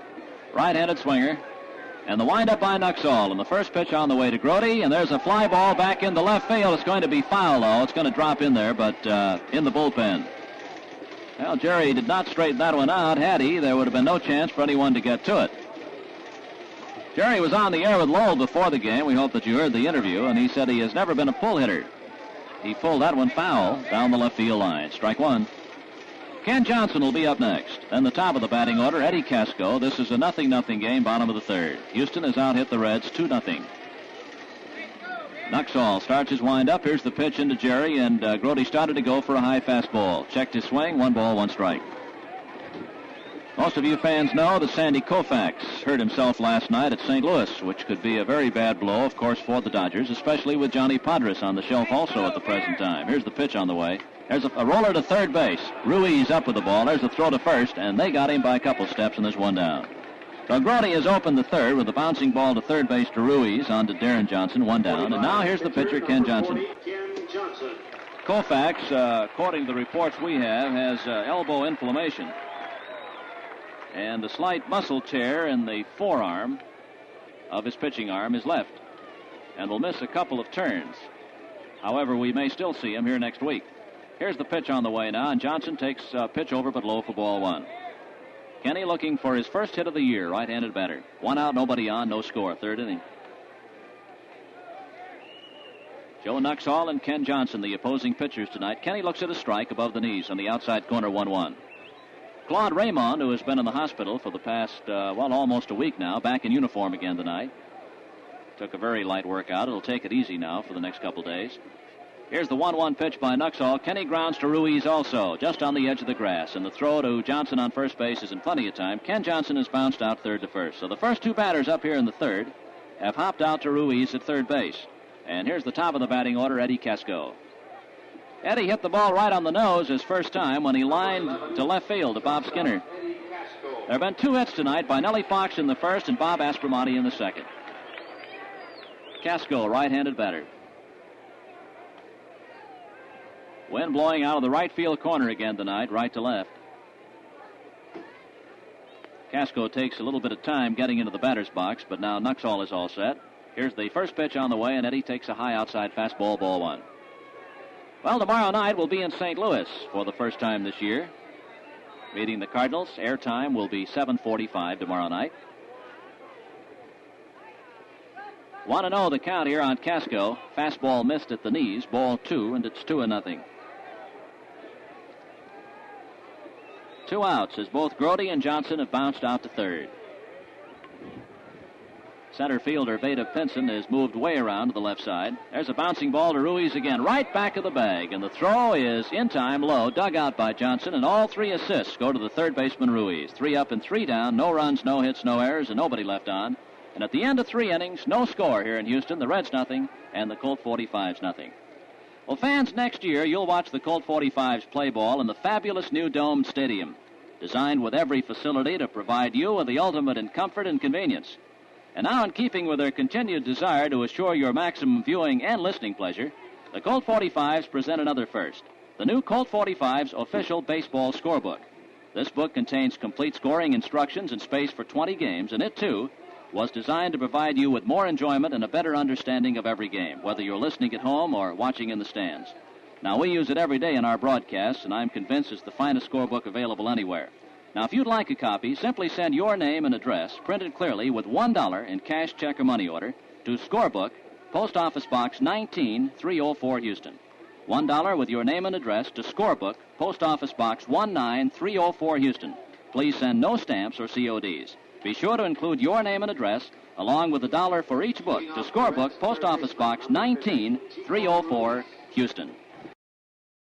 Right-handed swinger. And the windup by Nuxhall. And the first pitch on the way to Grote. And there's a fly ball back into left field. It's going to be foul, though. It's going to drop in there, but in the bullpen. Well, Jerry did not straighten that one out. Had he, there would have been no chance for anyone to get to it. Jerry was on the air with Lowell before the game. We hope that you heard the interview. And he said he has never been a pull hitter. He pulled that one foul down the left field line. Strike 1. Ken Johnson will be up next. Then the top of the batting order, Eddie Casco. This is a 0-0 game, bottom of the 3rd. Houston has out-hit the Reds 2-0. Nuxhall starts his wind-up. Here's the pitch into Jerry, and Grote started to go for a high fastball. Checked his swing, 1 ball, 1 strike. Most of you fans know that Sandy Koufax hurt himself last night at St. Louis, which could be a very bad blow, of course, for the Dodgers, especially with Johnny Podres on the shelf also at the present time. Here's the pitch on the way. There's a roller to third base. Ruiz up with the ball. There's a throw to first, and they got him by a couple steps, and there's 1 down. So Grote has opened the 3rd with a bouncing ball to third base to Ruiz, on to Deron Johnson, 1 down. And now here's the pitcher, Ken Johnson. Koufax, according to the reports we have, has elbow inflammation. And a slight muscle tear in the forearm of his pitching arm is left. And will miss a couple of turns. However, we may still see him here next week. Here's the pitch on the way now, and Johnson takes pitch over but low for ball 1. Kenny looking for his first hit of the year, right-handed batter. 1 out, nobody on, no score, 3rd inning. Joe Nuxhall and Ken Johnson, the opposing pitchers tonight. Kenny looks at a strike above the knees on the outside corner, 1-1. Claude Raymond, who has been in the hospital for the past, almost a week now, back in uniform again tonight. Took a very light workout. It'll take it easy now for the next couple days. Here's the 1-1 pitch by Nuxhall. Kenny grounds to Ruiz also, just on the edge of the grass. And the throw to Johnson on first base is in plenty of time. Ken Johnson has bounced out 3rd to 1st. So the first 2 batters up here in the 3rd have hopped out to Ruiz at third base. And here's the top of the batting order, Eddie Casco. Eddie hit the ball right on the nose his first time when he lined to left field to Bob Skinner. There have been 2 hits tonight by Nellie Fox in the 1st and Bob Aspromonte in the 2nd. Casco, right-handed batter. Wind blowing out of the right field corner again tonight, right to left. Casco takes a little bit of time getting into the batter's box, but now Nuxhall is all set. Here's the first pitch on the way, and Eddie takes a high outside fastball, ball 1. Well, tomorrow night we'll be in St. Louis for the first time this year. Meeting the Cardinals. Airtime will be 7:45 tomorrow night. 1-0 the count here on Casco. Fastball missed at the knees. Ball 2, and it's 2-0. 2 outs as both Grote and Johnson have bounced out to 3rd. Center fielder Vada Pinson is moved way around to the left side. There's a bouncing ball to Ruiz again, right back of the bag. And the throw is in time, low, dug out by Johnson. And all 3 assists go to the third baseman Ruiz. 3 up and 3 down, no runs, no hits, no errors, and nobody left on. And at the end of 3 innings, no score here in Houston. The Reds nothing, and the Colt 45s nothing. Well, fans, next year you'll watch the Colt 45s play ball in the fabulous new domed stadium, designed with every facility to provide you with the ultimate in comfort and convenience. And now, in keeping with their continued desire to assure your maximum viewing and listening pleasure, the Colt 45s present another first. the new Colt 45's official baseball scorebook. This book contains complete scoring instructions and space for 20 games, and it, too, was designed to provide you with more enjoyment and a better understanding of every game, whether you're listening at home or watching in the stands. Now, we use it every day in our broadcasts, and I'm convinced it's the finest scorebook available anywhere. Now, if you'd like a copy, simply send your name and address, printed clearly with $1 in cash, check, or money order, to Scorebook, Post Office Box 19304, Houston. $1 with your name and address to Scorebook, Post Office Box 19304, Houston. Please send no stamps or CODs. Be sure to include your name and address, along with $1 for each book, to Scorebook, Post Office Box 19304, Houston.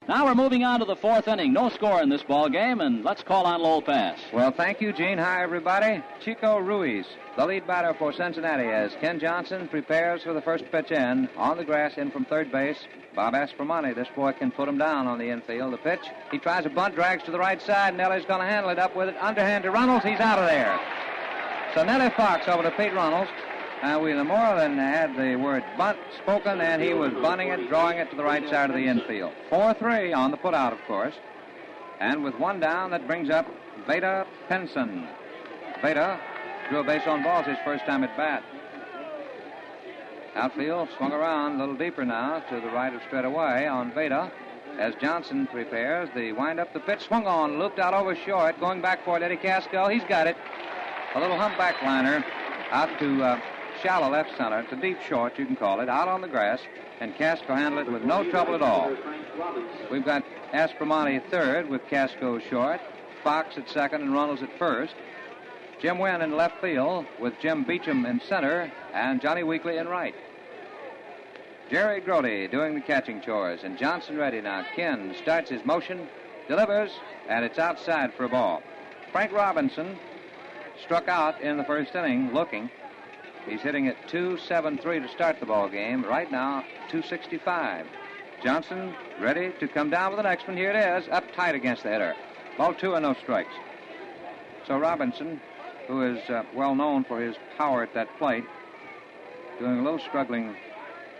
Now we're moving on to the fourth inning. No score in this ball game, and let's call on Lowell Pass. Well, thank you, Gene. Hi, everybody. Chico Ruiz, the lead batter for Cincinnati, as Ken Johnson prepares for the first pitch in. On the grass, in from third base, Bob Aspromonte. This boy can put him down on the infield. The pitch, he tries a bunt, drags to the right side. Nellie's going to handle it up with it. Underhand to Runnels. He's out of there. So Nellie Fox over to Pete Runnels. We no more than had the word bunt spoken, and he was bunting it, drawing it to the right side of the infield. 4-3 on the putout, of course. And with one down, that brings up Vada Pinson. Vada drew a base on balls his first time at bat. Outfield swung around a little deeper now to the right of straightaway on Vada. As Johnson prepares, the wind-up, the pitch swung on, looped out over short, going back for it, Eddie Casco. He's got it. A little humpback liner out to shallow left center. It's a deep short, you can call it, out on the grass, and Casco handled it with no trouble at all. We've got Aspromonte at third with Casco short, Fox at second, and Runnels at first. Jim Wynn in left field with Jim Beecham in center and Johnny Weekly in right. Jerry Grody doing the catching chores, and Johnson ready now. Ken starts his motion, delivers, and it's outside for a ball. Frank Robinson struck out in the first inning looking. He's hitting at 2.73 to start the ball game. Right now, 2.65. Johnson ready to come down with the next one. Here it is, up tight against the hitter. Ball 2 and no strikes. So Robinson, who is well known for his power at that plate, doing a little struggling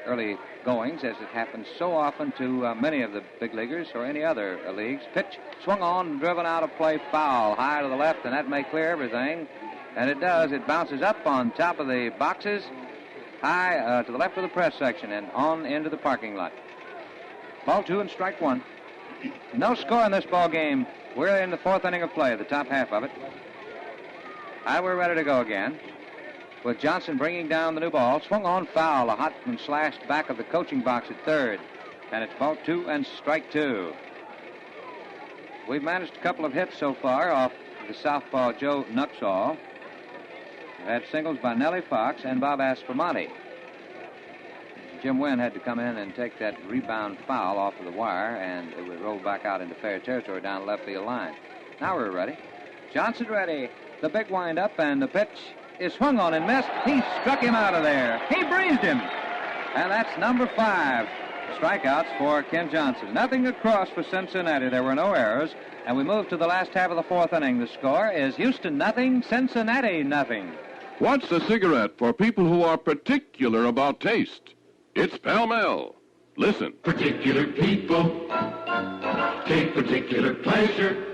early goings, as it happens so often to many of the big leaguers or any other leagues. Pitch swung on, driven out of play, foul, high to the left, and that may clear everything. And it does. It bounces up on top of the boxes, high to the left of the press section, and on into the parking lot. Ball 2 and strike 1. No score in this ball game. We're in the fourth inning of play, the top half of it. We're ready to go again, with Johnson bringing down the new ball. Swung on, foul, a hot and slashed back of the coaching box at third. And it's ball 2 and strike 2. We've managed a couple of hits so far off the southpaw Joe Nuxhall. We've had singles by Nellie Fox and Bob Aspromonte. Jim Wynn had to come in and take that rebound foul off of the wire, and it would roll back out into fair territory down the left field line. Now we're ready. Johnson ready. The big wind-up, and the pitch is swung on and missed. He struck him out of there. He breezed him. And that's number 5. Strikeouts for Ken Johnson. Nothing across for Cincinnati. There were no errors. And we move to the last half of the fourth inning. The score is Houston nothing, Cincinnati nothing. What's a cigarette for people who are particular about taste? It's Pall Mall. Listen. Particular people take particular pleasure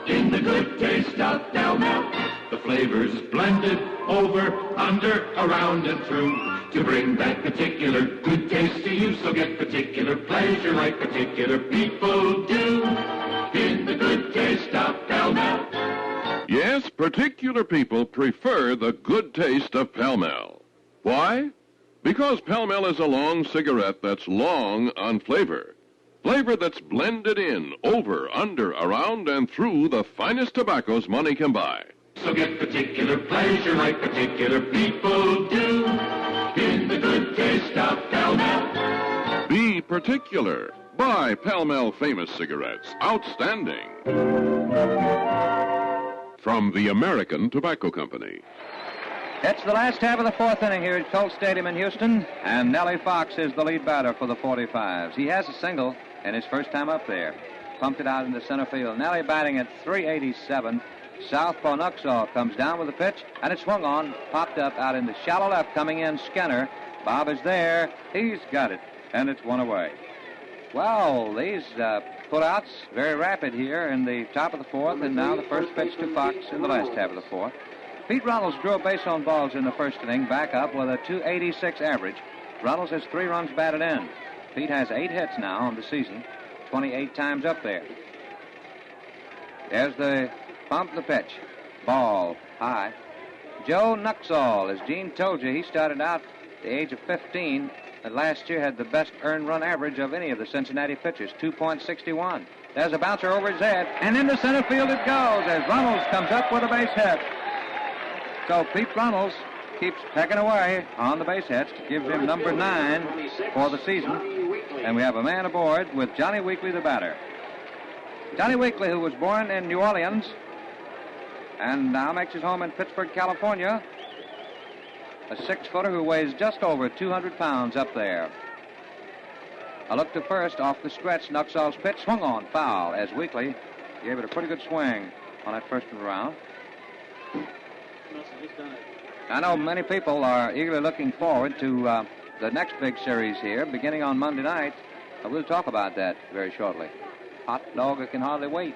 in the good taste of Pall Mall. The flavors blended over, under, around, and through to bring that particular good taste to you. So get particular pleasure like particular people do in the good taste of Pall Mall. Yes, particular people prefer the good taste of Pall Mall. Why? Because Pall Mall is a long cigarette that's long on flavor. Flavor that's blended in, over, under, around, and through the finest tobaccos money can buy. So get particular pleasure like particular people do in the good taste of Pall Mall. Be particular. Buy Pall Mall Famous Cigarettes. Outstanding. From the American Tobacco Company. It's the last half of the fourth inning here at Colt Stadium in Houston, and Nellie Fox is the lead batter for the 45s. He has a single in his first time up there. Pumped it out into center field. Nellie batting at .387. Southpaw Nuxhall comes down with the pitch, and it swung on, popped up out into shallow left, coming in Skinner. Bob is there. He's got it, and it's one away. Well, these putouts very rapid here in the top of the fourth, and now the first pitch to Fox in the last half of the fourth. Pete Runnels drew a base on balls in the first inning, back up with a 286 average. Runnels has 3 runs batted in. Pete has 8 hits now on the season, 28 times up there. There's the bump, the pitch. Ball high. Joe Nuxhall, as Gene told you, he started out at the age of 15, and last year had the best earned run average of any of the Cincinnati pitchers, 2.61. There's a bouncer over his head, and into center field it goes as Runnels comes up with a base hit. So Pete Runnels keeps pecking away on the base hits, gives him number 9 for the season. And we have a man aboard with Johnny Weekly, the batter. Johnny Weekly, who was born in New Orleans and now makes his home in Pittsburgh, California. A 6-footer who weighs just over 200 pounds up there. A look to first off the stretch. Nuxhall's pitch swung on, foul, as Weekly gave it a pretty good swing on that first round. I know many people are eagerly looking forward to the next big series here, beginning on Monday night. We'll talk about that very shortly. Hot dog who can hardly wait.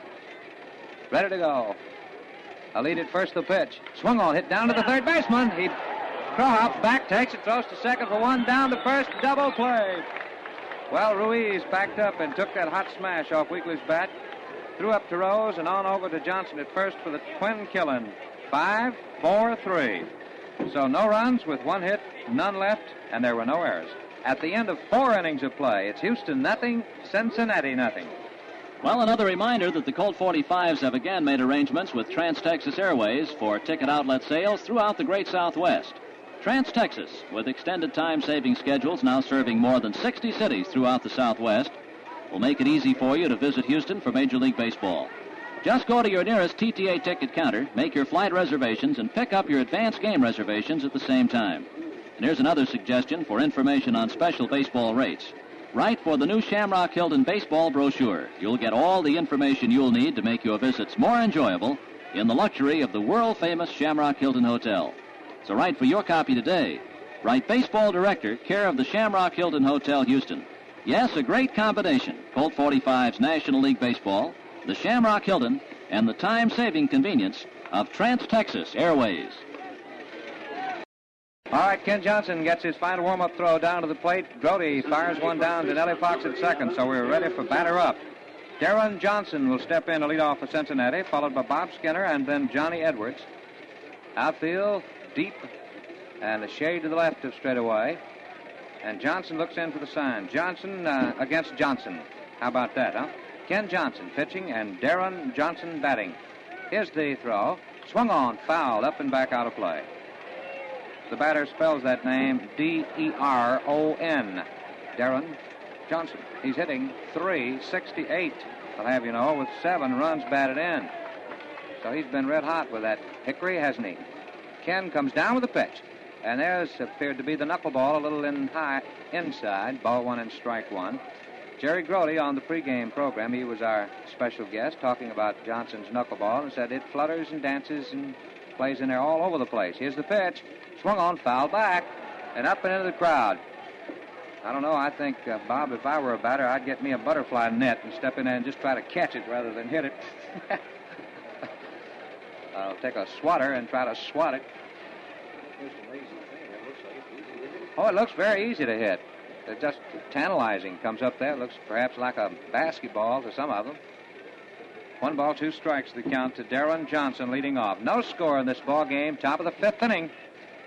Ready to go. A lead at first, the pitch. Swung on, hit down to the third baseman. He hops back, takes it, throws to second for 1, down to first, double play. Well, Ruiz backed up and took that hot smash off Weekly's bat. Threw up to Rose and on over to Johnson at first for the twin killing. 5-4-3. So no runs with 1 hit, none left, and there were no errors. At the end of 4 innings of play, it's Houston nothing, Cincinnati nothing. Well, another reminder that the Colt 45s have again made arrangements with Trans-Texas Airways for ticket outlet sales throughout the Great Southwest. Trans-Texas, with extended time-saving schedules now serving more than 60 cities throughout the Southwest, will make it easy for you to visit Houston for Major League Baseball. Just go to your nearest TTA ticket counter, make your flight reservations, and pick up your advance game reservations at the same time. And here's another suggestion for information on special baseball rates. Write for the new Shamrock Hilton baseball brochure. You'll get all the information you'll need to make your visits more enjoyable in the luxury of the world-famous Shamrock Hilton Hotel. So write for your copy today. Write Baseball Director, care of the Shamrock Hilton Hotel, Houston. Yes, a great combination. Colt 45's National League Baseball, the Shamrock Hilton, and the time-saving convenience of Trans-Texas Airways. All right, Ken Johnson gets his final warm-up throw down to the plate. Grody fires one down to Nellie Fox at second, so we're ready for batter up. Deron Johnson will step in to lead off for Cincinnati, followed by Bob Skinner and then Johnny Edwards. Outfield, deep, and a shade to the left of straightaway. And Johnson looks in for the sign. Johnson against Johnson. How about that, huh? Ken Johnson pitching and Deron Johnson batting. Here's the throw. Swung on, fouled, up and back out of play. The batter spells that name D-E-R-O-N. Deron Johnson. He's hitting .368. I'll have you know, with 7 runs batted in. So he's been red hot with that hickory, hasn't he? Ken comes down with a pitch. And there's appeared to be the knuckleball a little inside. Ball 1 and strike 1. Jerry Grody on the pregame program, he was our special guest, talking about Johnson's knuckleball and said it flutters and dances and plays in there all over the place. Here's the pitch. Swung on, foul back, and up and into the crowd. I don't know, I think, Bob, if I were a batter, I'd get me a butterfly net and step in there and just try to catch it rather than hit it. I'll take a swatter and try to swat it. Oh, it looks very easy to hit. It's just tantalizing. Comes up there. It looks perhaps like a basketball to some of them. 1 ball, 2 strikes, the count to Deron Johnson leading off. No score in this ball game. Top of the 5th inning.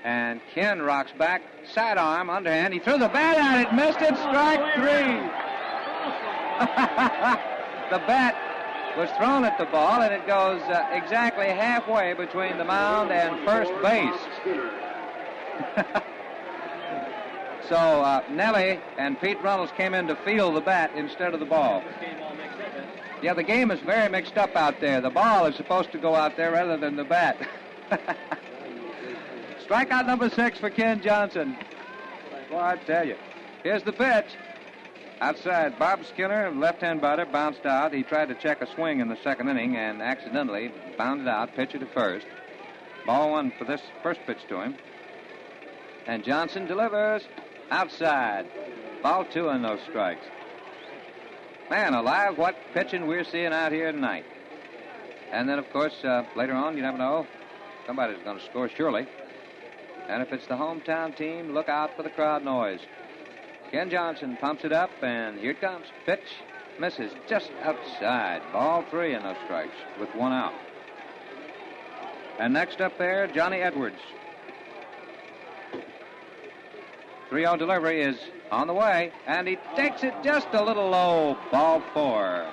And Ken rocks back. Sidearm, underhand. He threw the bat at it. Missed it. Strike 3. The bat was thrown at the ball, and it goes exactly halfway between the mound and first base. So Nellie and Pete Runnels came in to field the bat instead of the ball. Yeah, the game is very mixed up out there. The ball is supposed to go out there rather than the bat. Strikeout number 6 for Ken Johnson. Well, I tell you. Here's the pitch. Outside, Bob Skinner, left-hand batter, bounced out. He tried to check a swing in the 2nd inning and accidentally bounded out, pitcher to first. Ball 1 for this first pitch to him. And Johnson delivers outside. Ball 2 and no strikes. Man alive, what pitching we're seeing out here tonight. And then, of course, later on, you never know, somebody's going to score surely. And if it's the hometown team, look out for the crowd noise. Ken Johnson pumps it up, and here it comes. Pitch misses just outside. Ball 3 and no strikes with 1 out. And next up there, Johnny Edwards. 3-0 delivery is on the way, and he takes it just a little low. Ball 4.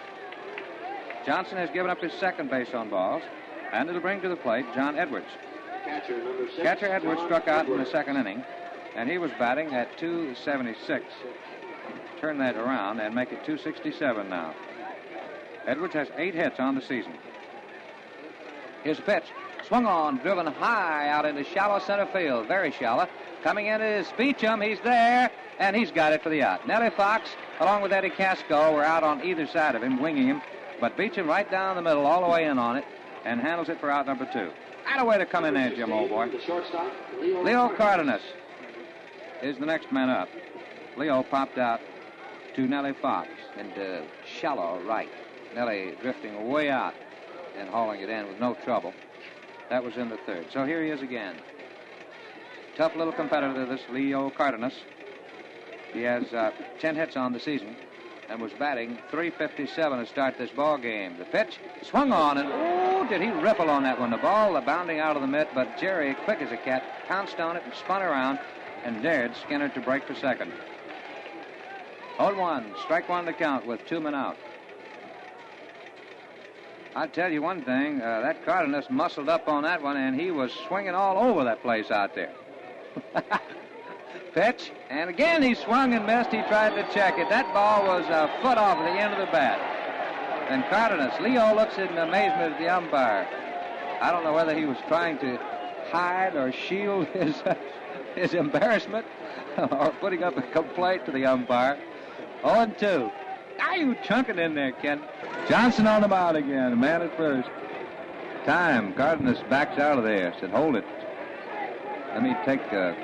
Johnson has given up his second base on balls, and it'll bring to the plate John Edwards. Catcher Edwards struck out in the second inning, and he was batting at 276. Turn that around and make it 267 now. Edwards has 8 hits on the season. Here's a pitch. Swung on, driven high out into shallow center field. Very shallow. Coming in is Beecham. He's there, and he's got it for the out. Nellie Fox, along with Eddie Casco, were out on either side of him, winging him. But Beecham right down the middle, all the way in on it, and handles it for out number 2. Atta way to come in there, Jim, old boy. Leo Cardenas is the next man up. Leo popped out to Nellie Fox into shallow right. Nellie drifting way out and hauling it in with no trouble. That was in the third. So here he is again. Tough little competitor, this Leo Cardenas. He has 10 hits on the season and was batting .357 to start this ball game. The pitch swung on, and did he ripple on that one. The ball bounding out of the mitt, but Jerry, quick as a cat, pounced on it and spun around and dared Skinner to break for second. 0-1, strike 1 to count with 2 men out. I'll tell you one thing, that Cardenas muscled up on that one, and he was swinging all over that place out there. Pitch, and again he swung and missed. He tried to check it. That ball was a foot off the end of the bat. And Cardenas, Leo looks in amazement at the umpire. I don't know whether he was trying to hide or shield his embarrassment or putting up a complaint to the umpire. 0-2. Are you chunking in there, Ken? Johnson on the mound again, man at first. Time. Cardenas backs out of there. Said, hold it. Let me take a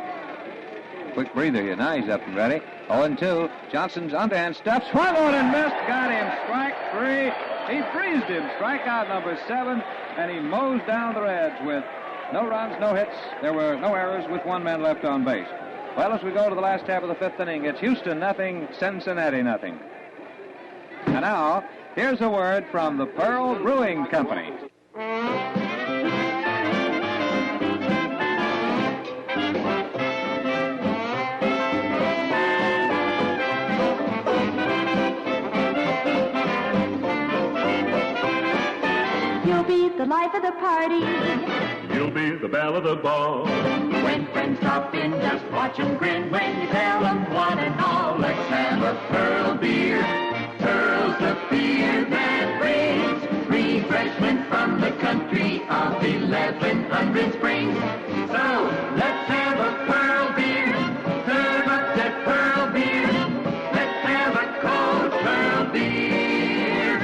quick breather here. Now he's up and ready. 0-2. Johnson's underhand stuff. Swung on and missed. Got him. Strike 3. He freezed him. Strikeout number 7. And he mows down the Reds with no runs, no hits. There were no errors with 1 man left on base. Well, as we go to the last half of the 5th inning, it's Houston nothing, Cincinnati nothing. And now, here's a word from the Pearl Brewing Company. You'll be the life of the party. You'll be the belle of the ball. When friends stop in, just watch them grin. When you tell them one and all, let's have a Pearl beer. Pearl's the beer that brings refreshment from the country of 1100 Springs. So, let's have a Pearl beer. Serve up that Pearl beer. Let's have a cold Pearl beer.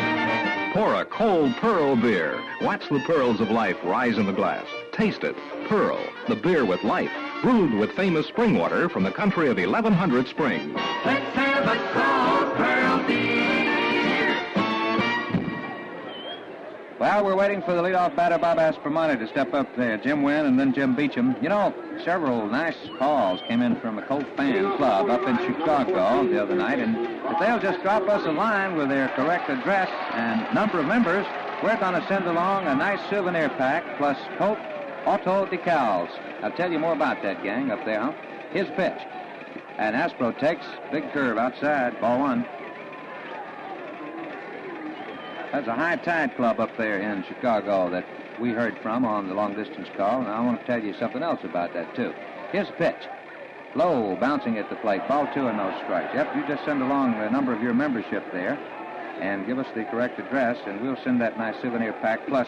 Pour a cold Pearl beer. Watch the pearls of life rise in the glass. Taste it. Pearl, the beer with life. Brewed with famous spring water from the country of 1100 Springs. Let's have a cold Pearl beer. Well, we're waiting for the leadoff batter, Bob Aspromonte, to step up there. Jim Wynn and then Jim Beecham. You know, several nice calls came in from a Colt fan club up in Chicago the other night, and if they'll just drop us a line with their correct address and number of members, we're going to send along a nice souvenir pack plus Colt auto decals. I'll tell you more about that, gang, up there, huh? His pitch. And Aspro takes big curve outside, ball 1. That's a high tide club up there in Chicago that we heard from on the long-distance call, and I want to tell you something else about that, too. Here's a pitch. Low, bouncing at the plate. Ball 2 and no strikes. Yep, you just send along the number of your membership there and give us the correct address, and we'll send that nice souvenir pack plus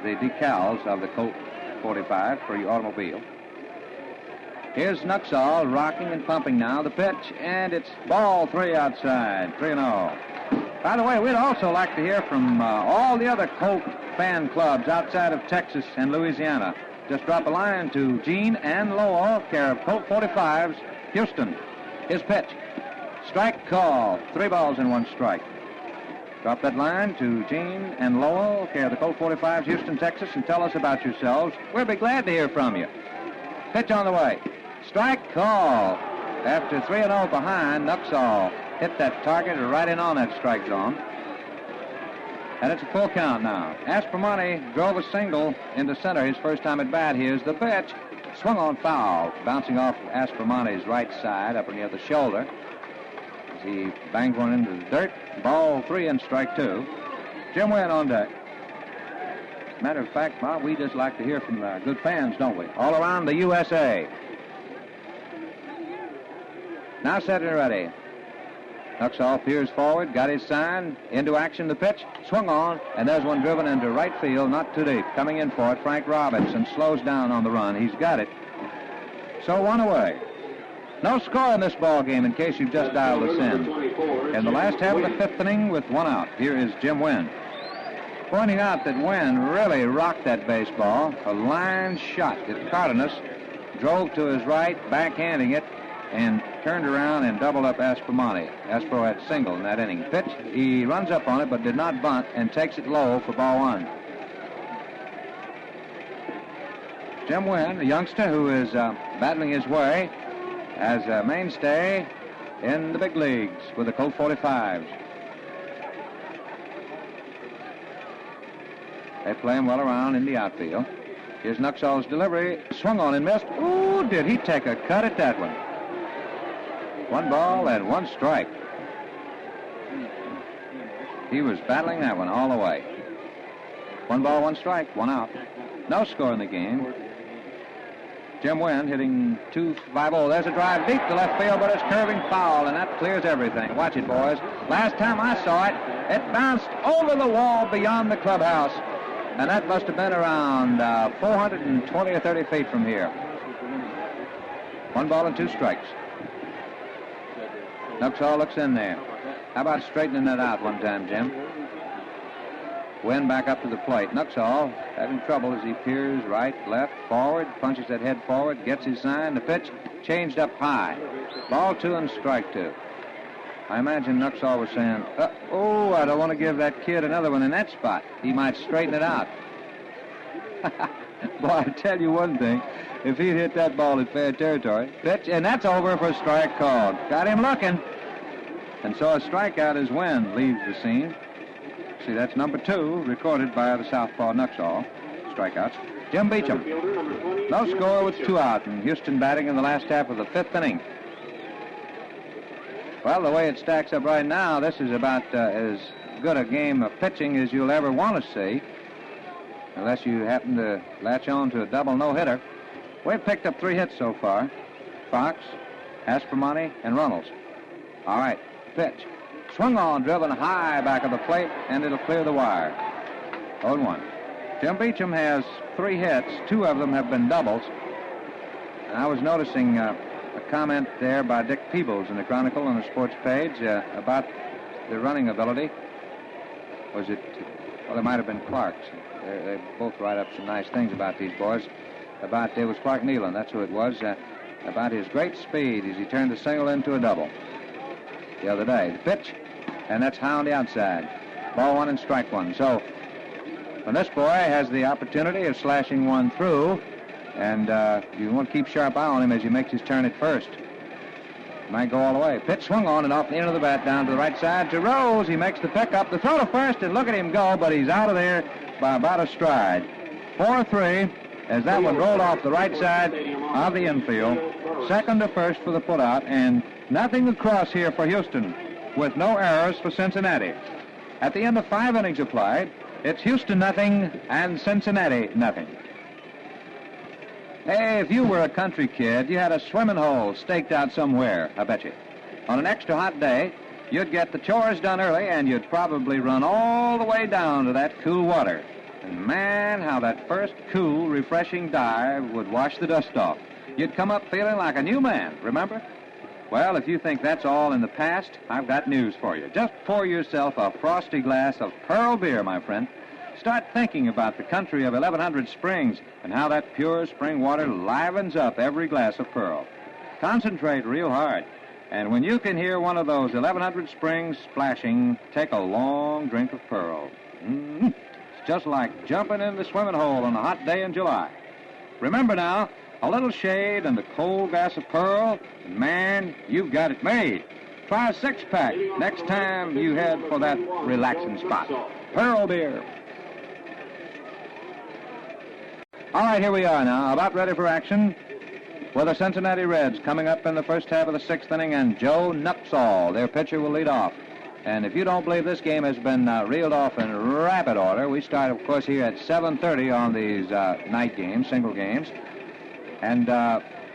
the decals of the Colt 45 for your automobile. Here's Nuxhall rocking and pumping now. The pitch, and it's ball 3 outside. 3-0. By the way, we'd also like to hear from all the other Colt fan clubs outside of Texas and Louisiana. Just drop a line to Gene and Lowell, care of Colt 45's Houston. His pitch. Strike call. 3 balls and 1 strike. Drop that line to Gene and Lowell, care of the Colt 45s, Houston, Texas, and tell us about yourselves. We'll be glad to hear from you. Pitch on the way. Strike call. After 3-0 behind, Nuxhall hit that target right in on that strike zone. And it's a full count now. Aspromonte drove a single into center his first time at bat. Here's the pitch. Swung on foul, bouncing off Aspromonte's right side up near the shoulder. As he banged one into the dirt. Ball 3 and strike 2. Jim Wynn on deck. Matter of fact, Bob, we just like to hear from good fans, don't we? All around the USA. Now set and ready. Nuxhall peers forward, got his sign, into action the pitch, swung on, and there's one driven into right field, not too deep. Coming in for it, Frank Robinson slows down on the run. He's got it. So one away. No score in this ball game in case you've just dialed us in. In the last half of the 5th inning with 1 out, here is Jim Wynn. Pointing out that Wynn really rocked that baseball. A line shot at Cardenas, drove to his right, backhanding it, and turned around and doubled up Aspromonte. Aspro had single in that inning. Pitch, he runs up on it but did not bunt and takes it low for ball 1. Jim Wynn, a youngster who is battling his way as a mainstay in the big leagues with the Colt 45s. They play him well around in the outfield. Here's Nuxhall's delivery. Swung on and missed. Ooh, did he take a cut at that one? 1 ball and 1 strike. He was battling that one all the way. 1 ball, 1 strike, 1 out. No score in the game. Jim Wynn hitting 2-5-0. There's a drive deep to left field, but it's curving foul, and that clears everything. Watch it, boys. Last time I saw it, it bounced over the wall beyond the clubhouse, and that must have been around 420 or 30 feet from here. 1 ball and 2 strikes. Nuxhall looks in there. How about straightening that out one time, Jim? Wynn back up to the plate. Nuxhall having trouble as he peers right, left, forward, punches that head forward, gets his sign. The pitch changed up high. Ball 2 and strike 2. I imagine Nuxhall was saying, I don't want to give that kid another one in that spot. He might straighten it out. Boy, I tell you one thing. If he'd hit that ball in fair territory, pitch, and that's over for a strike called. Got him looking. And so a strikeout as Wynn leaves the scene. See, that's number 2, recorded by the southpaw Nuxhall. Strikeouts. Jim Beecham. No score with 2 out, and Houston batting in the last half of the 5th inning. Well, the way it stacks up right now, this is about as good a game of pitching as you'll ever want to see, unless you happen to latch on to a double no-hitter. We've picked up 3 hits so far. Fox, Aspromonte, and Runnels. All right, pitch. Swung on, driven high back of the plate, and it'll clear the wire. 0-1. Jim Beecham has 3 hits. 2 of them have been doubles. And I was noticing a comment there by Dick Peebles in the Chronicle on the sports page about the running ability. Was it, well, it might have been Clark's. They both write up some nice things about these boys. It was Clark Nealon, that's who it was, about his great speed as he turned a single into a double the other day. The pitch, and that's high on the outside. Ball 1 and strike 1. So when this boy has the opportunity of slashing one through, and you want to keep sharp eye on him as he makes his turn at first. Might go all the way. Pitch swung on and off the end of the bat down to the right side to Rose. He makes the pickup. The throw to first, and look at him go, but he's out of there by about a stride. 4-3 as that one rolled off the right side of the infield. Second to first for the putout, and nothing across here for Houston with no errors for Cincinnati. At the end of 5 innings applied, it's Houston nothing and Cincinnati nothing. Hey, if you were a country kid, you had a swimming hole staked out somewhere, I bet you. On an extra hot day, you'd get the chores done early, and you'd probably run all the way down to that cool water. And man, how that first cool, refreshing dive would wash the dust off. You'd come up feeling like a new man, remember? Well, if you think that's all in the past, I've got news for you. Just pour yourself a frosty glass of Pearl beer, my friend. Start thinking about the country of 1100 springs and how that pure spring water livens up every glass of Pearl. Concentrate real hard And when you can hear one of those 1100 springs splashing, take a long drink of Pearl. It's just like jumping in the swimming hole on a hot day in July. Remember now, a little shade and a cold glass of Pearl, and man, you've got it made. Try a six-pack next time you head for that relaxing spot. Pearl beer. All right, here we are now, about ready for action with the Cincinnati Reds coming up in the first half of the sixth inning, and Joe Nuxhall, their pitcher, will lead off. And if you don't believe this game has been reeled off in rapid order, we start, of course, here at 7:30 on these night games, single games. And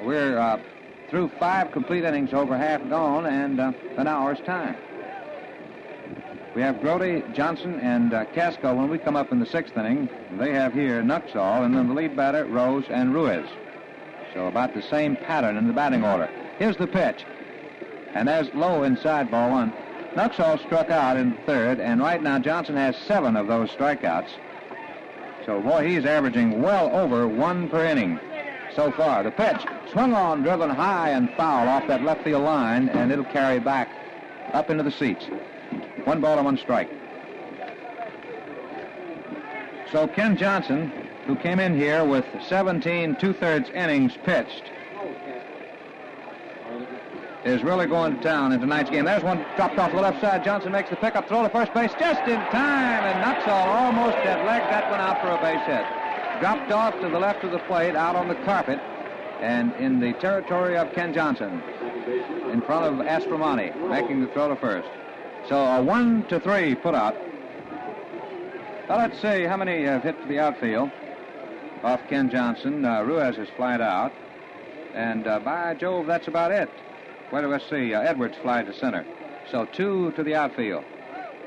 we're through 5 complete innings, over half gone, and an hour's time. We have Grody, Johnson, and Casco when we come up in the sixth inning. They have here Nuxhall, and then the lead batter, Rose and Ruiz. So about the same pattern in the batting order. Here's the pitch. And there's low inside, ball one. Nuxhall struck out in the third, and right now Johnson has 7 of those strikeouts. So, boy, he's averaging well over 1 per inning so far. The pitch, swung on, driven high and foul off that left field line, and it'll carry back up into the seats. 1 ball and 1 strike. So Ken Johnson, who came in here with 17 2/3 innings pitched, is really going to town in tonight's game. There's one dropped off the left side. Johnson makes the pickup, throw to first base just in time, and Nuxhall almost had legged that one out for a base hit. Dropped off to the left of the plate, out on the carpet, and in the territory of Ken Johnson, in front of Aspromonte, making the throw to first. So a 1-3 put out. Well, let's see how many have hit to the outfield off Ken Johnson. Ruiz has flied out, and by Jove, that's about it. Where do I see? Edwards flied to center. So 2 to the outfield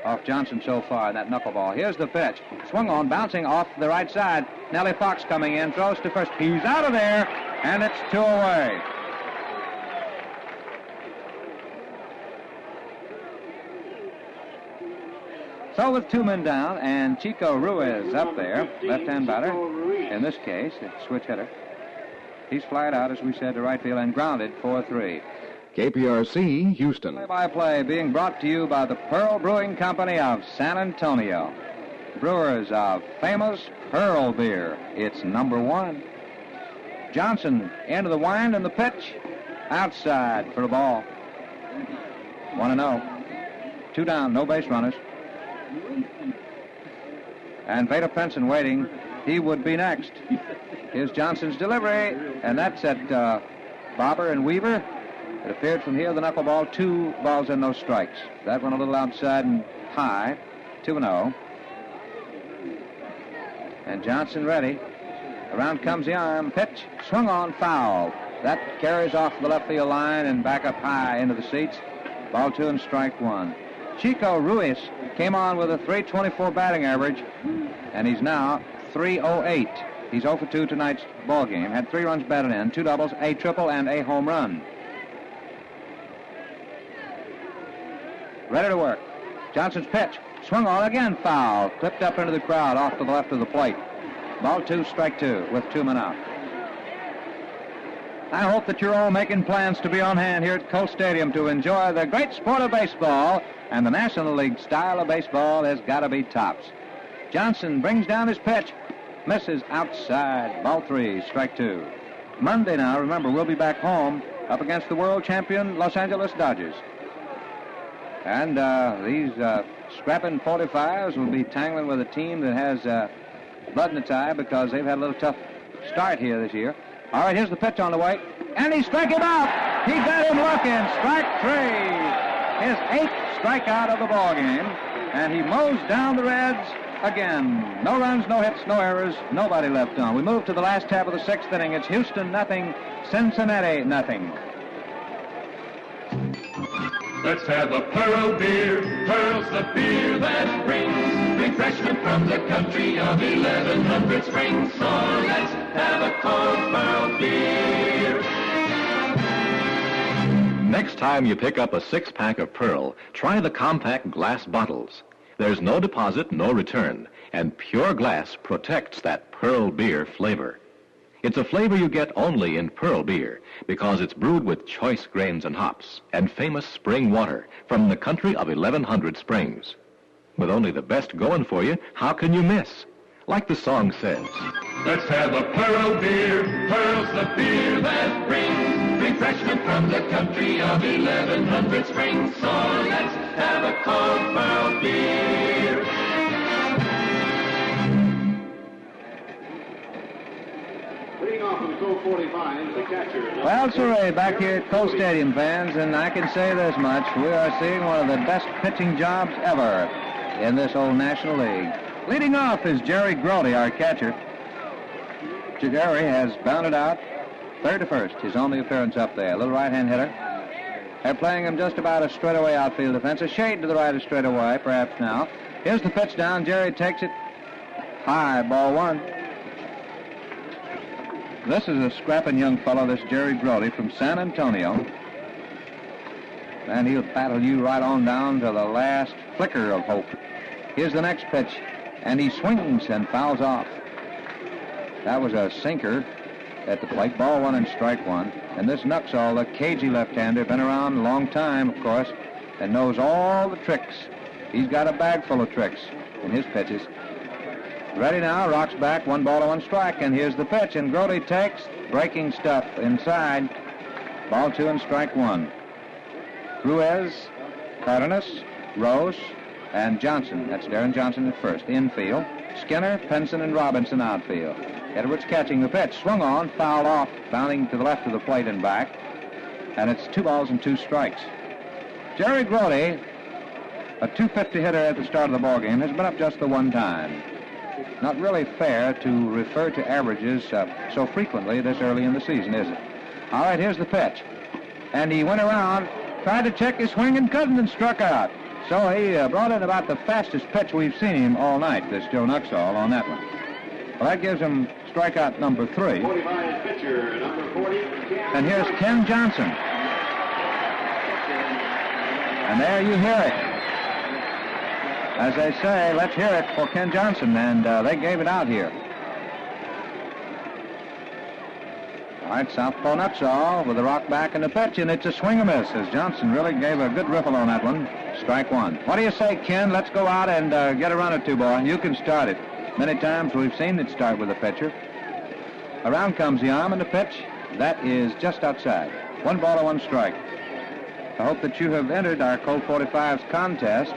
off Johnson so far in that knuckleball. Here's the pitch. Swung on, bouncing off the right side. Nellie Fox coming in, throws to first. He's out of there, and it's 2 away. So with 2 men down, and Chico Ruiz up there, left-hand batter, in this case, a switch hitter. He's flied out, as we said, to right field and grounded 4-3. KPRC, Houston. Play-by-play being brought to you by the Pearl Brewing Company of San Antonio. Brewers of famous Pearl beer. It's #1. Johnson into the wind and the pitch. Outside for a ball. 1-0. 2 down, no base runners. And Vada Pinson waiting. He would be next. Here's Johnson's delivery, and that's at Barber and Weaver. It appeared from here, the knuckleball, 2 balls and no strikes. That one a little outside and high, 2-0. And Johnson ready. Around comes the arm, pitch, swung on, foul. That carries off the left field line and back up high into the seats. Ball 2 and strike 1. Chico Ruiz came on with a .324 batting average, and he's now .308. He's 0 for 2 tonight's ball game. Had 3 runs batted in, 2 doubles, a triple, and a home run. Ready to work. Johnson's pitch. Swung on again, foul. Clipped up into the crowd off to the left of the plate. Ball 2, strike 2 with 2 men out. I hope that you're all making plans to be on hand here at Colt Stadium to enjoy the great sport of baseball, and the National League style of baseball has got to be tops. Johnson brings down his pitch. Misses outside. Ball 3, strike 2. Monday now, remember, we'll be back home up against the world champion Los Angeles Dodgers. And these scrapping 45s will be tangling with a team that has blood in its eye because they've had a little tough start here this year. All right, here's the pitch on the way. And he struck him out. He got him looking. Strike 3. His 8th strikeout of the ball game. And he mows down the Reds again. No runs, no hits, no errors, nobody left on. We move to the last half of the 6th inning. It's Houston 0, Cincinnati 0. Let's have a Pearl beer. Pearl's the beer that brings refreshment from the country of 1100 springs. So let's have a cold Pearl beer. Next time you pick up a 6-pack of Pearl, try the compact glass bottles. There's no deposit, no return, and pure glass protects that Pearl beer flavor. It's a flavor you get only in Pearl beer because it's brewed with choice grains and hops and famous spring water from the country of 1,100 springs. With only the best going for you, how can you miss? Like the song says, let's have a Pearl beer. Pearl's the beer that brings refreshment from the country of 1,100 springs. So let's have a cold Pearl beer. Leading off in the Colt 45, the catcher. Well, Surrey, back here at Colt Stadium, fans, and I can say this much. We are seeing one of the best pitching jobs ever in this old National League. Leading off is Jerry Grody, our catcher. Jerry has bounded out third to first, his only appearance up there. A little right-hand hitter. They're playing him just about a straightaway outfield defense. A shade to the right of straightaway, perhaps now. Here's the pitch down. Jerry takes it high, ball one. This is a scrapping young fellow, this Jerry Grody from San Antonio. And he'll battle you right on down to the last flicker of hope. Here's the next pitch. And he swings and fouls off. That was a sinker at the plate. Ball one and strike one. And this Nuxhall, the cagey left-hander, been around a long time, of course, and knows all the tricks. He's got a bag full of tricks in his pitches. Ready now, rocks back, 1-1 strike, and here's the pitch. And Grody takes breaking stuff inside. Ball two and strike one. Ruiz, Cardenas, Rose, and Johnson. That's Deron Johnson at first. Infield. Skinner, Pinson, and Robinson outfield. Edwards catching the pitch. Swung on, fouled off, bounding to the left of the plate and back. And it's 2 balls and 2 strikes. Jerry Grody, a .250 hitter at the start of the ballgame, has been up just the one time. Not really fair to refer to averages so frequently this early in the season, is it? All right, here's the pitch. And he went around, tried to check his swing and couldn't, and struck out. So he brought in about the fastest pitch we've seen him all night, this Joe Nuxhall, on that one. Well, that gives him strikeout number 3. 45 pitcher, number 40. And here's Ken Johnson. And there you hear it. As they say, let's hear it for Ken Johnson, and they gave it out here. All right, southpaw Nuxhall with the rock back and the pitch, and it's a swing and miss, as Johnson really gave a good riffle on that one. Strike one. What do you say, Ken? Let's go out and get a run or two, boy. You can start it. Many times we've seen it start with a pitcher. Around comes the arm and the pitch. That is just outside. 1-1 strike. I hope that you have entered our Colt 45's contest.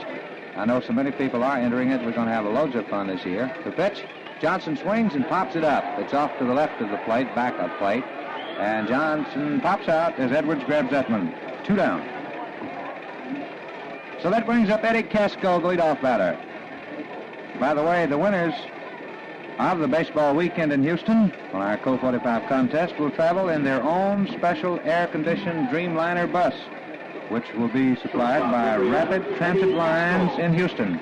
I know so many people are entering it. We're going to have loads of fun this year. The pitch, Johnson swings and pops it up. It's off to the left of the plate, backup plate. And Johnson pops out as Edwards grabs that one. 2 down. So that brings up Eddie Casco, the leadoff batter. By the way, the winners of the baseball weekend in Houston on our Colt 45 contest will travel in their own special air-conditioned Dreamliner bus, which will be supplied by Rapid Transit Lines in Houston.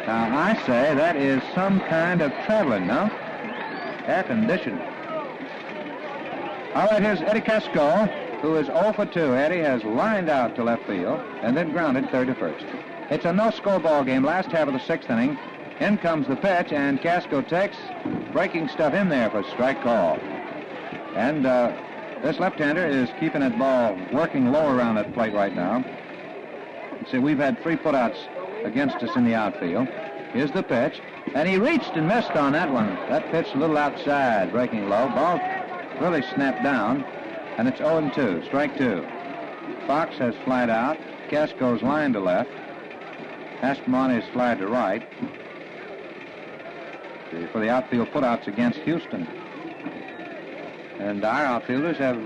Now, I say that is some kind of traveling, no? Air-conditioned. All right, here's Eddie Casco, who is 0 for 2. Eddie has lined out to left field and then grounded third to first. It's a no-score ball game, last half of the 6th inning. In comes the pitch, and Casco takes breaking stuff in there for strike call. And this left-hander is keeping that ball working low around that plate right now. See, we've had 3 putouts against us in the outfield. Here's the pitch, and he reached and missed on that one. That pitch a little outside, breaking low. Ball really snapped down, and it's 0-2, strike 2. Fox has flied out. Casco's line to left. Aspermon is flied to right for the outfield putouts against Houston. And our outfielders have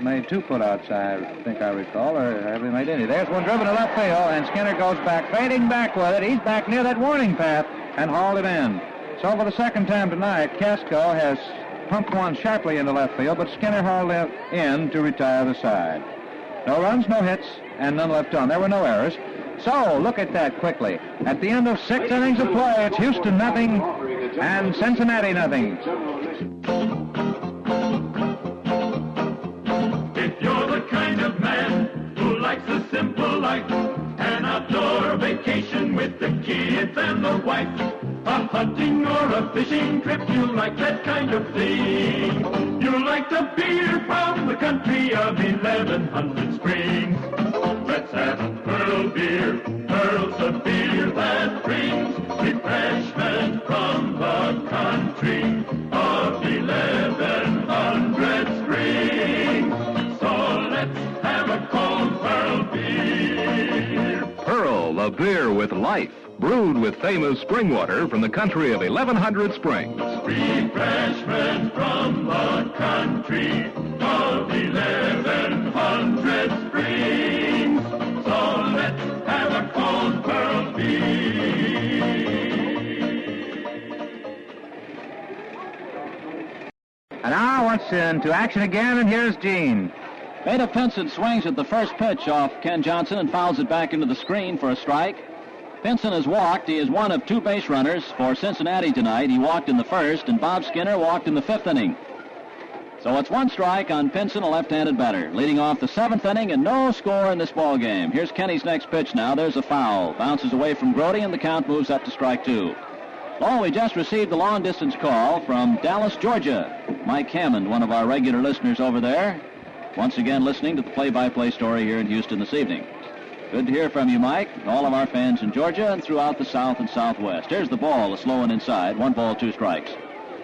made 2 putouts, I think I recall, or have they made any? There's one driven to left field, and Skinner goes back, fading back with it. He's back near that warning path and hauled it in. So for the second time tonight, Casco has pumped one sharply into left field, but Skinner hauled it in to retire the side. No runs, no hits, and none left on. There were no errors. So, look at that quickly. At the end of 6 innings of play, it's Houston nothing and Cincinnati nothing. If you're the kind of man who likes a simple life, an outdoor vacation with the kids and the wife, a hunting or a fishing trip, you like that kind of thing. You like the beer from the country of 1100 Springs. Let's have a Pearl beer. Pearl's the beer that brings refreshment from the country of 1100 Springs. So let's have a cold Pearl beer. Pearl, the beer with life, brewed with famous spring water from the country of 1100 Springs. Refreshment from the country of 1100 Springs. So let's have a cold Pearl beer. And now what's into action again, and here's Gene. Vada Pinson swings at the first pitch off Ken Johnson and fouls it back into the screen for a strike. Pinson has walked. He is one of two base runners for Cincinnati tonight. He walked in the first, and Bob Skinner walked in the fifth inning. So it's one strike on Pinson, a left-handed batter, leading off the seventh inning, and no score in this ball game. Here's Kenny's next pitch now. There's a foul. Bounces away from Grody, and the count moves up to strike two. Oh, we just received a long-distance call from Dallas, Georgia. Mike Hammond, one of our regular listeners over there, once again listening to the play-by-play story here in Houston this evening. Good to hear from you, Mike, all of our fans in Georgia and throughout the South and Southwest. Here's the ball, a slow one inside. 1 ball, 2 strikes.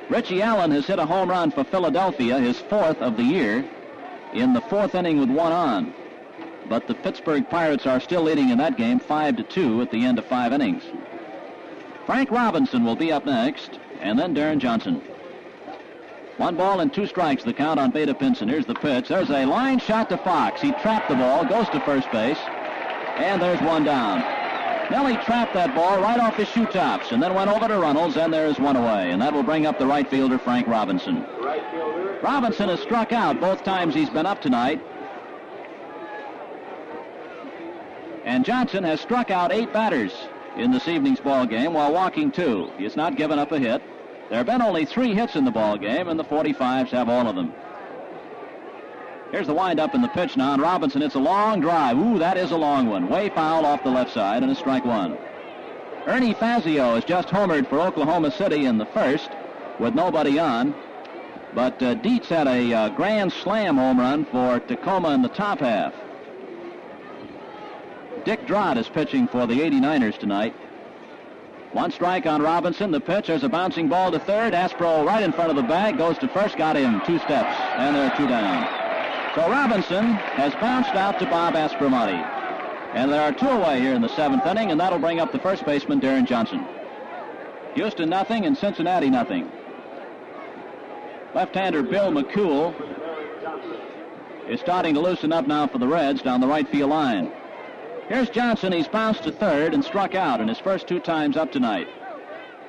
Richie Allen has hit a home run for Philadelphia, his fourth of the year, in the fourth inning with one on. But the Pittsburgh Pirates are still leading in that game 5-2 at the end of 5 innings. Frank Robinson will be up next, and then Deron Johnson. 1 ball and 2 strikes, the count on Vada Pinson. Here's the pitch. There's a line shot to Fox. He trapped the ball, goes to first base, and there's one down. Nellie trapped that ball right off his shoe tops and then went over to Runnels, and there's one away. And that will bring up the right fielder, Frank Robinson. Robinson has struck out both times he's been up tonight. And Johnson has struck out 8 batters in this evening's ball game while walking 2. He has not given up a hit. There have been only 3 hits in the ball game, and the 45s have all of them. Here's the windup in the pitch now, and Robinson hits a long drive. Ooh, that is a long one. Way foul off the left side, and a strike 1. Ernie Fazio has just homered for Oklahoma City in the first with nobody on. But Dietz had a grand slam home run for Tacoma in the top half. Dick Drott is pitching for the 89ers tonight. 1 strike on Robinson. The pitch, there's a bouncing ball to third. Aspro right in front of the bag, goes to first, got him 2 steps, and there are 2 down. So Robinson has bounced out to Bob Aspromonte. And there are 2 away here in the 7th inning, and that'll bring up the first baseman, Deron Johnson. Houston nothing and Cincinnati nothing. Left-hander Bill McCool is starting to loosen up now for the Reds down the right field line. Here's Johnson. He's bounced to third and struck out in his first 2 times up tonight.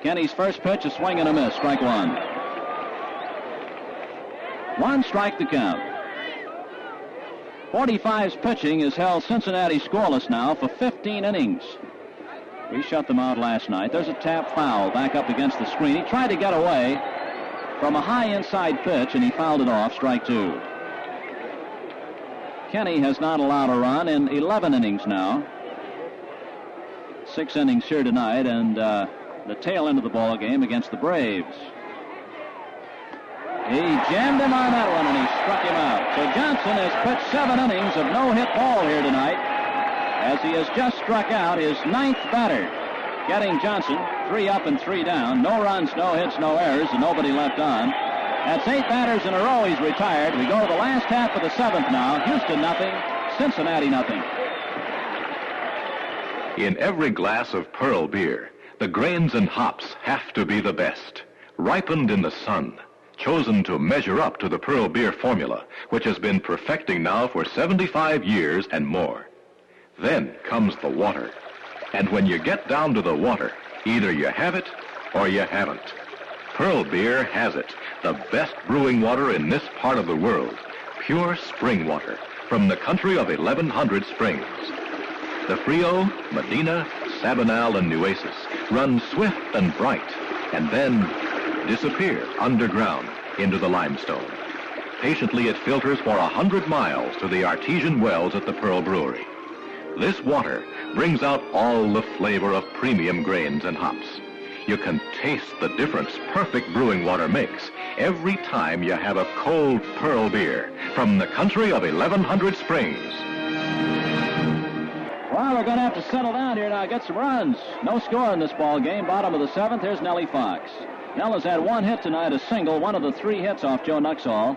Kenny's first pitch, a swing and a miss, strike 1. 1 strike the count. 45's pitching has held Cincinnati scoreless now for 15 innings. We shut them out last night. There's a tap foul back up against the screen. He tried to get away from a high inside pitch, and he fouled it off, strike 2. Kenny has not allowed a run in 11 innings now. 6 innings here tonight, and the tail end of the ball game against the Braves. He jammed him on that one, and he struck him out. So Johnson has pitched 7 innings of no-hit ball here tonight, as he has just struck out his 9th batter. Getting Johnson 3 up and 3 down. No runs, no hits, no errors, and nobody left on. That's 8 batters in a row. He's retired. We go to the last half of the 7th now. Houston nothing, Cincinnati nothing. In every glass of Pearl beer, the grains and hops have to be the best. Ripened in the sun, chosen to measure up to the Pearl beer formula, which has been perfecting now for 75 years and more. Then comes the water. And when you get down to the water, either you have it or you haven't. Pearl beer has it, the best brewing water in this part of the world. Pure spring water from the country of 1100 Springs. The Frio, Medina, Sabinal, and Nueces run swift and bright, and then disappear underground into the limestone. Patiently it filters for 100 miles to the artesian wells at the Pearl Brewery. This water brings out all the flavor of premium grains and hops. You can taste the difference perfect brewing water makes every time you have a cold Pearl beer from the country of 1,100 springs. Well, we're going to have to settle down here now, get some runs. No score in this ball game. Bottom of the 7th. Here's Nellie Fox. Nell has had one hit tonight, a single, one of the 3 hits off Joe Nuxhall.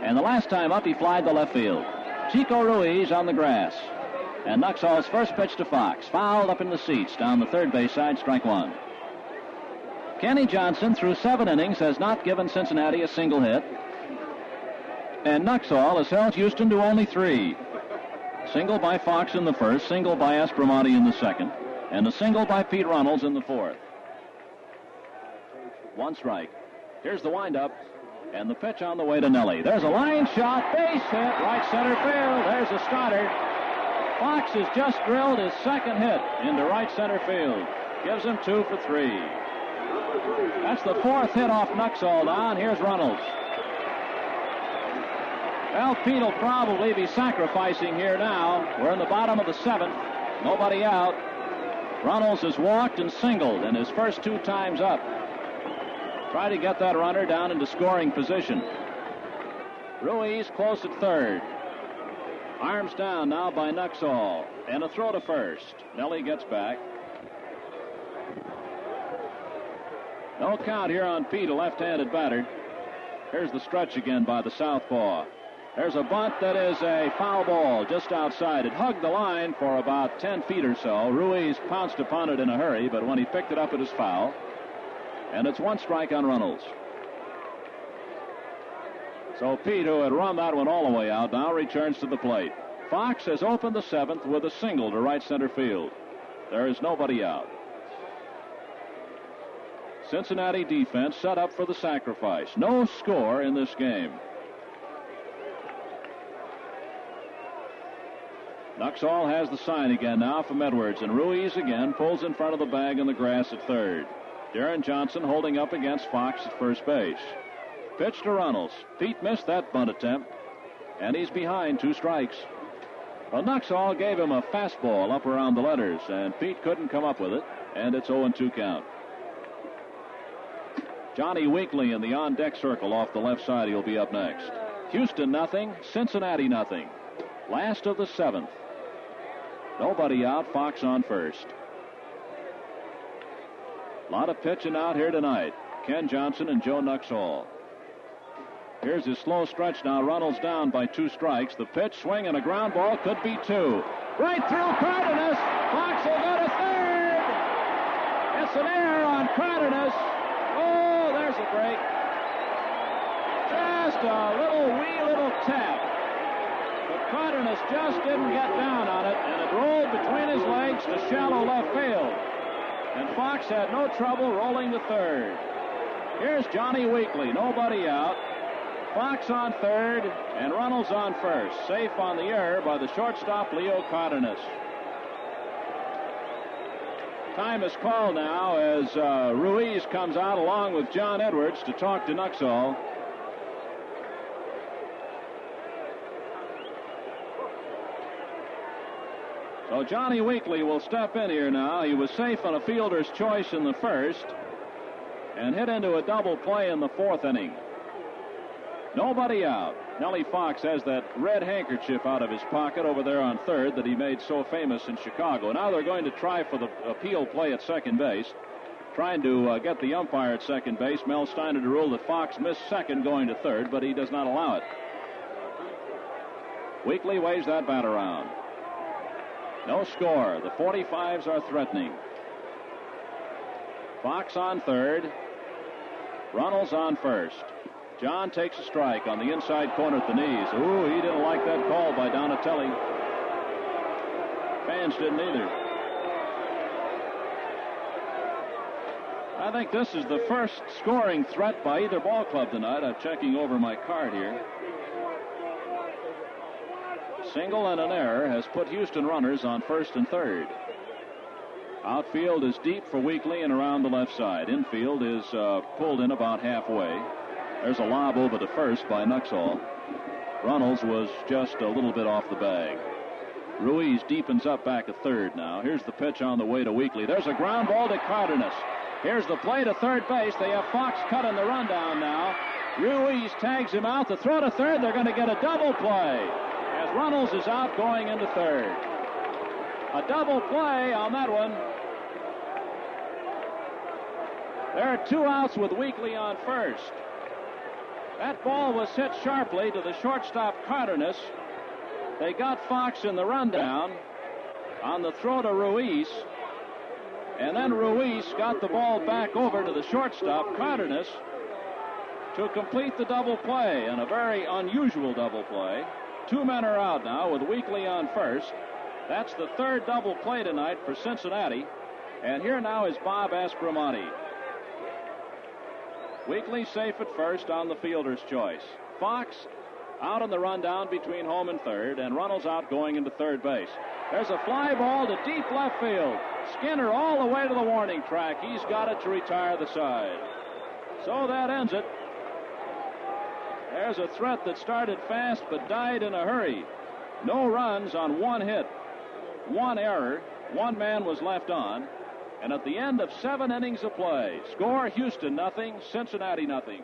And the last time up, he flied to left field. Chico Ruiz on the grass. And Nuxhall's first pitch to Fox. Fouled up in the seats down the third base side, strike one. Kenny Johnson, through 7 innings, has not given Cincinnati a single hit. And Nuxhall has held Houston to only 3. Single by Fox in the first, single by Espromonte in the second, and a single by Pete Runnels in the fourth. 1 strike. Here's the windup, and the pitch on the way to Nellie. There's a line shot, base hit, right center field. There's a starter. Fox has just drilled his second hit into right center field. Gives him 2 for 3. That's the 4th hit off Nuxhall now, and here's Runnels. Well, Pete will probably be sacrificing here now. We're in the bottom of the 7th. Nobody out. Runnels has walked and singled in his first 2 times up. Try to get that runner down into scoring position. Ruiz close at third. Arms down now by Nuxhall. And a throw to first. Nellie gets back. No count here on Pete, a left-handed batter. Here's the stretch again by the southpaw. There's a bunt that is a foul ball just outside. It hugged the line for about 10 feet or so. Ruiz pounced upon it in a hurry, but when he picked it up, it was foul. And it's 1 strike on Runnels. So Pete, who had run that one all the way out, now returns to the plate. Fox has opened the 7th with a single to right center field. There is nobody out. Cincinnati defense set up for the sacrifice. No score in this game. Nuxhall has the sign again now from Edwards, and Ruiz again pulls in front of the bag in the grass at third. Deron Johnson holding up against Fox at first base. Pitch to Runnels. Pete missed that bunt attempt, and he's behind 2 strikes. Well, Nuxhall gave him a fastball up around the letters, and Pete couldn't come up with it, and it's 0-2 count. Johnny Weekly in the on-deck circle off the left side. He'll be up next. Houston nothing, Cincinnati nothing. Last of the 7th. Nobody out, Fox on first. A lot of pitching out here tonight. Ken Johnson and Joe Nuxhall. Here's his slow stretch now. Runnels down by 2 strikes. The pitch, swing, and a ground ball. Could be 2. Right through Cardenas. Fox will go to third. It's an error on Cardenas. Oh, there's a break. Just a wee little tap. But Cardenas just didn't get down on it, and it rolled between his legs to shallow left field. And Fox had no trouble rolling to third. Here's Johnny Weekly, nobody out. Fox on third, and Runnels on first. Safe on the error by the shortstop, Leo Cardenas. Time is called now as Ruiz comes out along with John Edwards to talk to Nuxhall. So Johnny Weekly will step in here now. He was safe on a fielder's choice in the first and hit into a double play in the 4th inning. Nobody out. Nellie Fox has that red handkerchief out of his pocket over there on third that he made so famous in Chicago. Now they're going to try for the appeal play at second base, trying to get the umpire at second base, Mel Steiner, to rule that Fox missed second going to third, but he does not allow it. Weekly waves that bat around. No score. The 45s are threatening. Fox on third. Runnels on first. John takes a strike on the inside corner at the knees. Ooh, he didn't like that call by Donatelli. Fans didn't either. I think this is the first scoring threat by either ball club tonight. I'm checking over my card here. Single and an error has put Houston runners on first and third. Outfield is deep for Weekly and around the left side. Infield is pulled in about halfway. There's a lob over to first by Nuxhall. Runnels was just a little bit off the bag. Ruiz deepens up back at third now. Here's the pitch on the way to Weekly. There's a ground ball to Cardenas. Here's the play to third base. They have Fox cut in the rundown now. Ruiz tags him out. The throw to third. They're going to get a double play as Runnels is out going into third. A double play on that one. There are 2 outs with Weekly on first. That ball was hit sharply to the shortstop Cardenas. They got Fox in the rundown on the throw to Ruiz. And then Ruiz got the ball back over to the shortstop Cardenas to complete the double play, and a very unusual double play. 2 men are out now with Weekly on first. That's the 3rd double play tonight for Cincinnati. And here now is Bob Aspromonte. Weekly safe at first on the fielder's choice. Fox out on the rundown between home and third, and Runnels out going into third base. There's a fly ball to deep left field. Skinner all the way to the warning track. He's got it to retire the side. So that ends it. There's a threat that started fast but died in a hurry. No runs on 1 hit, 1 error, 1 man was left on. And at the end of 7 innings of play, score Houston nothing, Cincinnati nothing.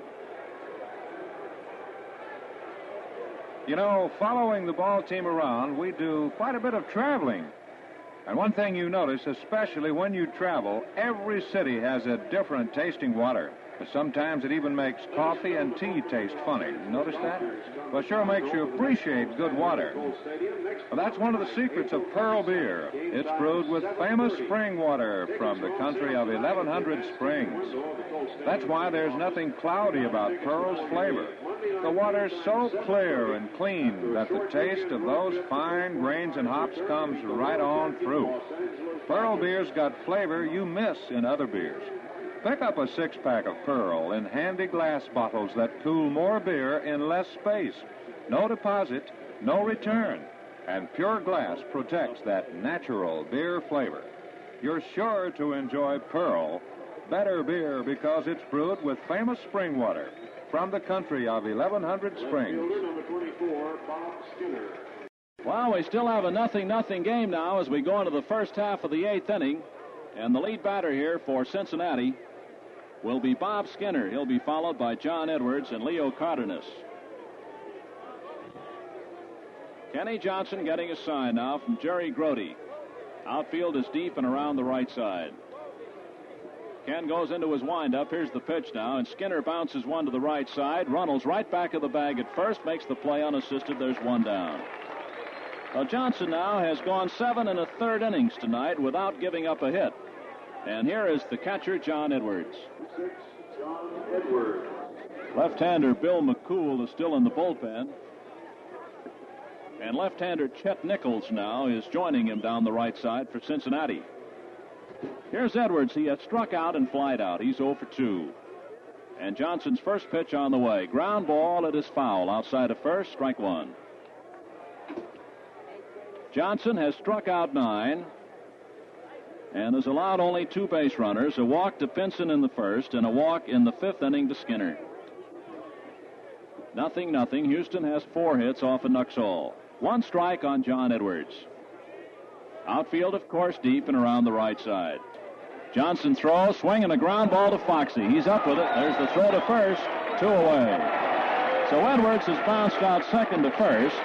You know, following the ball team around, we do quite a bit of traveling. And one thing you notice, especially when you travel, every city has a different tasting water. Sometimes it even makes coffee and tea taste funny. Notice that? Well, sure makes you appreciate good water. Well, that's one of the secrets of Pearl beer. It's brewed with famous spring water from the country of 1,100 springs. That's why there's nothing cloudy about Pearl's flavor. The water's so clear and clean that the taste of those fine grains and hops comes right on through. Pearl beer's got flavor you miss in other beers. Pick up a 6-pack of Pearl in handy glass bottles that cool more beer in less space. No deposit, no return. And pure glass protects that natural beer flavor. You're sure to enjoy Pearl, better beer because it's brewed with famous spring water from the country of 1,100 springs. Well, we still have a 0-0 game now as we go into the first half of the 8th inning. And the lead batter here for Cincinnati will be Bob Skinner. He'll be followed by John Edwards and Leo Cardenas. Kenny Johnson getting a sign now from Jerry Grody. Outfield is deep and around the right side. Ken goes into his windup. Here's the pitch now, and Skinner bounces one to the right side. Runnels right back of the bag at first, makes the play unassisted. There's 1 down. Well, Johnson now has gone 7 1/3 innings tonight without giving up a hit. And here is the catcher, John Edwards. Left-hander Bill McCool is still in the bullpen. And left-hander Chet Nichols now is joining him down the right side for Cincinnati. Here's Edwards. He has struck out and flied out. He's 0 for 2. And Johnson's first pitch on the way. Ground ball, it is foul. Outside of first, strike 1. Johnson has struck out 9 and has allowed only 2 base runners, a walk to Pinson in the first and a walk in the 5th inning to Skinner. 0-0. Houston has 4 hits off of Nuxhall. 1 strike on John Edwards. Outfield, of course, deep and around the right side. Johnson throws, swinging a ground ball to Foxy. He's up with it. There's the throw to first. 2 away. So Edwards has bounced out second to first.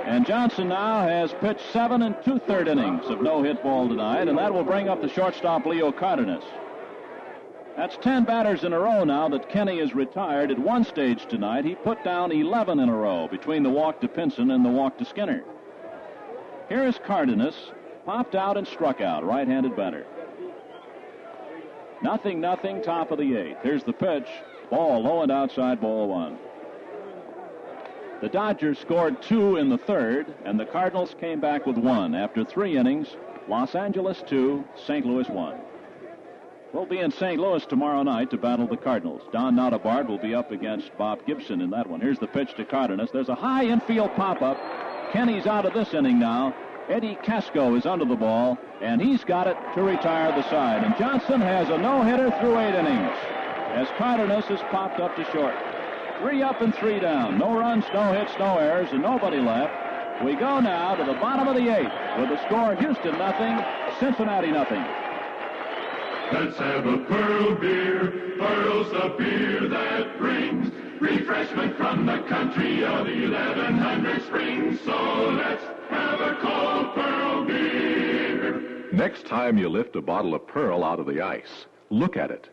And Johnson now has pitched 7 2/3 innings of no-hit ball tonight, and that will bring up the shortstop Leo Cardenas. That's 10 batters in a row now that Kenny is retired. At one stage tonight, he put down 11 in a row between the walk to Pinson and the walk to Skinner. Here is Cardenas, popped out and struck out, right-handed batter. 0-0, top of the 8th. Here's the pitch. Ball low and outside, ball 1. The Dodgers scored 2 in the 3rd, and the Cardinals came back with 1. After 3 innings, Los Angeles 2, St. Louis 1. We'll be in St. Louis tomorrow night to battle the Cardinals. Don Notabard will be up against Bob Gibson in that one. Here's the pitch to Cardenas. There's a high infield pop-up. Kenny's out of this inning now. Eddie Casco is under the ball, and he's got it to retire the side. And Johnson has a no-hitter through 8 innings as Cardenas is popped up to short. 3 up and 3 down. No runs, no hits, no errors, and nobody left. We go now to the bottom of the 8th with the score Houston 0, Cincinnati 0. Let's have a Pearl beer. Pearl's the beer that brings refreshment from the country of 1100 Springs. So let's have a cold Pearl beer. Next time you lift a bottle of Pearl out of the ice, look at it.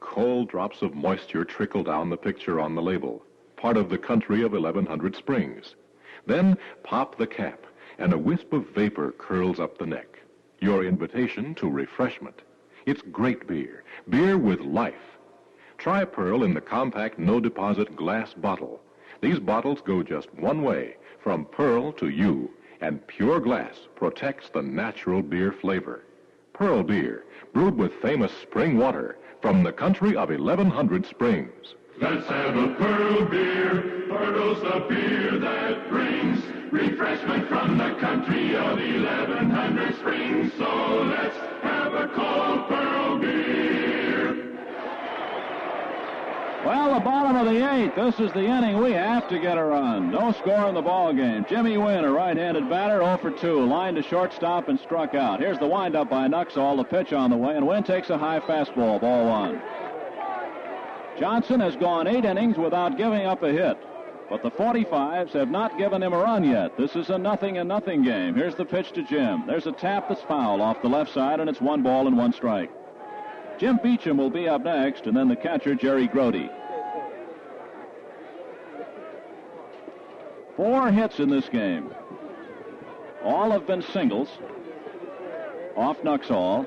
Cold drops of moisture trickle down the picture on the label, part of the country of 1100 Springs. Then pop the cap, and a wisp of vapor curls up the neck. Your invitation to refreshment. It's great beer, beer with life. Try Pearl in the compact no-deposit glass bottle. These bottles go just one way, from Pearl to you, and pure glass protects the natural beer flavor. Pearl beer, brewed with famous spring water from the country of 1100 Springs. Let's have a Pearl beer. Pearl's the beer that brings refreshment from the country of 1100 Springs. So let's have a cold Pearl beer. Well, the bottom of the eighth. This is the inning we have to get a run. No score in the ball game. Jimmy Wynn, a right-handed batter, 0 for 2. Lined to shortstop and struck out. Here's the windup by Nuxhall. The pitch on the way, and Wynn takes a high fastball. Ball 1. Johnson has gone 8 innings without giving up a hit. But the 45s have not given him a run yet. This is a 0-0 game. Here's the pitch to Jim. There's a tap that's foul off the left side, and it's 1 ball and 1 strike. Jim Beecham will be up next, and then the catcher, Jerry Grody. 4 hits in this game. All have been singles off Nuxhall.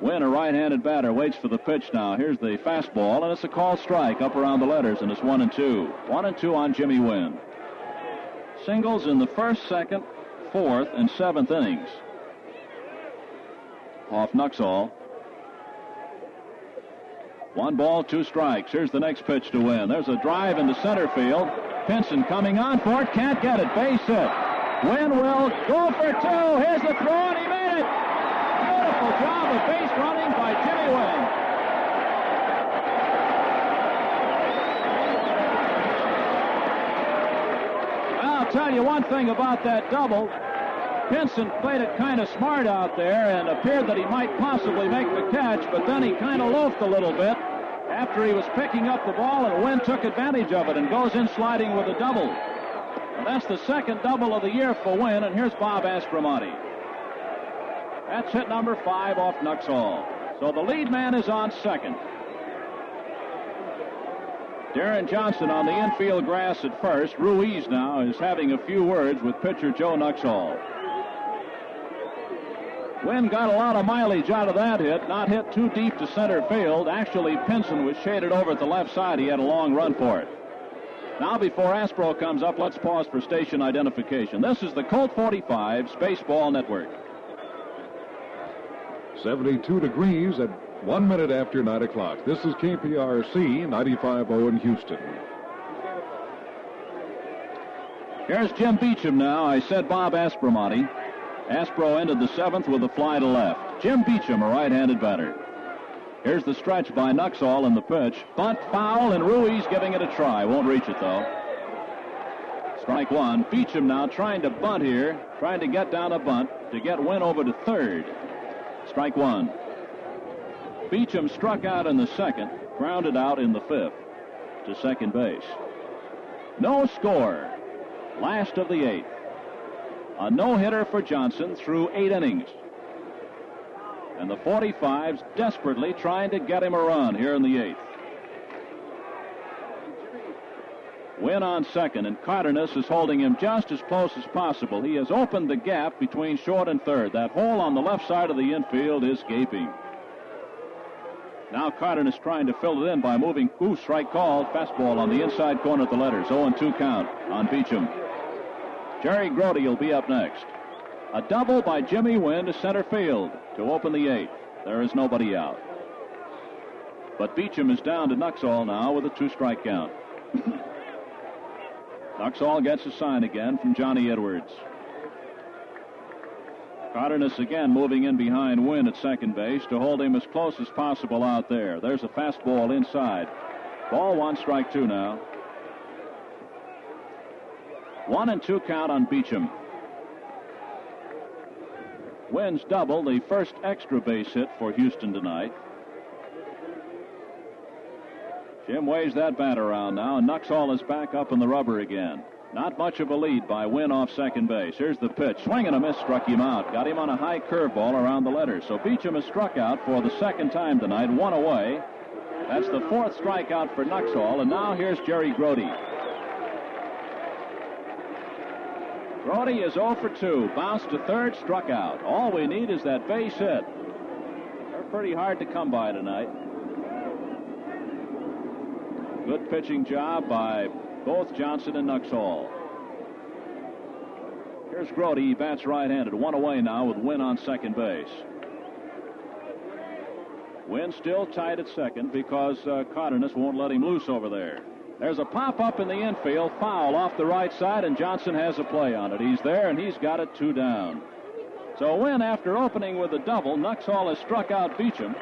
Wynn, a right-handed batter, waits for the pitch now. Here's the fastball, and it's a called strike up around the letters, and it's 1-2. 1-2 on Jimmy Wynn. Singles in the first, second, fourth, and seventh innings off Nuxhall. 1 ball, 2 strikes. Here's the next pitch to Wynn. There's a drive into center field. Pinson coming on for it. Can't get it. Base hit. Wynn will go for 2. Here's the throw, and he made it. Beautiful job of base running by Jimmy Wynn. I'll tell you one thing about that double. Pinson played it kind of smart out there and appeared that he might possibly make the catch, but then he kind of loafed a little bit after he was picking up the ball, and Wynn took advantage of it and goes in sliding with a double. And that's the second double of the year for Wynn, and here's Bob Aspromonte. That's hit number 5 off Nuxhall. So the lead man is on second. Deron Johnson on the infield grass at first. Ruiz now is having a few words with pitcher Joe Nuxhall. Wynn got a lot of mileage out of that hit, not hit too deep to center field. Actually, Pinson was shaded over at the left side. He had a long run for it. Now, before Aspro comes up, let's pause for station identification. This is the Colt 45's Baseball Network. 72 degrees at 1 minute after 9 o'clock. This is KPRC 95.0 in Houston. Here's Jim Beecham now. I said Bob Aspromonte. Aspro ended the 7th with a fly to left. Jim Beecham, a right-handed batter. Here's the stretch by Nuxhall in the pitch. Bunt, foul, and Ruiz giving it a try. Won't reach it, though. Strike 1. Beecham now trying to bunt here, trying to get down a bunt to get Wynn over to third. Strike 1. Beecham struck out in the 2nd, grounded out in the 5th to second base. No score. Last of the 8th. A no-hitter for Johnson through 8 innings. And the 45's desperately trying to get him a run here in the 8th. Wynn on second, and Cardenas is holding him just as close as possible. He has opened the gap between short and third. That hole on the left side of the infield is gaping. Now Cardenas trying to fill it in by moving. Strike called. Fastball on the inside corner of the letters. 0-2 count on Beecham. Jerry Grody will be up next. A double by Jimmy Wynn to center field to open the 8th. There is nobody out. But Beecham is down to Nuxhall now with a 2-strike count. Nuxhall gets a sign again from Johnny Edwards. Cardenas again moving in behind Wynn at second base to hold him as close as possible out there. There's a fastball inside. Ball 1, strike 2 now. 1-2 count on Beecham. Wynn's double, the first extra base hit for Houston tonight. Jim waves that bat around now, and Nuxhall is back up in the rubber again. Not much of a lead by Wynn off second base. Here's the pitch. Swing and a miss, struck him out. Got him on a high curveball around the letters. So Beecham is struck out for the second time tonight, one away. That's the fourth strikeout for Nuxhall, and now here's Jerry Grody. Grody is 0 for 2. Bounced to third, struck out. All we need is that base hit. They're pretty hard to come by tonight. Good pitching job by both Johnson and Nuxhall. Here's Grody. He bats right-handed. One away now with Wynn on second base. Wynn still tied at second because Cardenas won't let him loose over there. There's a pop-up in the infield, foul off the right side, and Johnson has a play on it. He's there, and he's got it 2 down. So Wynn, after opening with a double, Nuxhall has struck out Beecham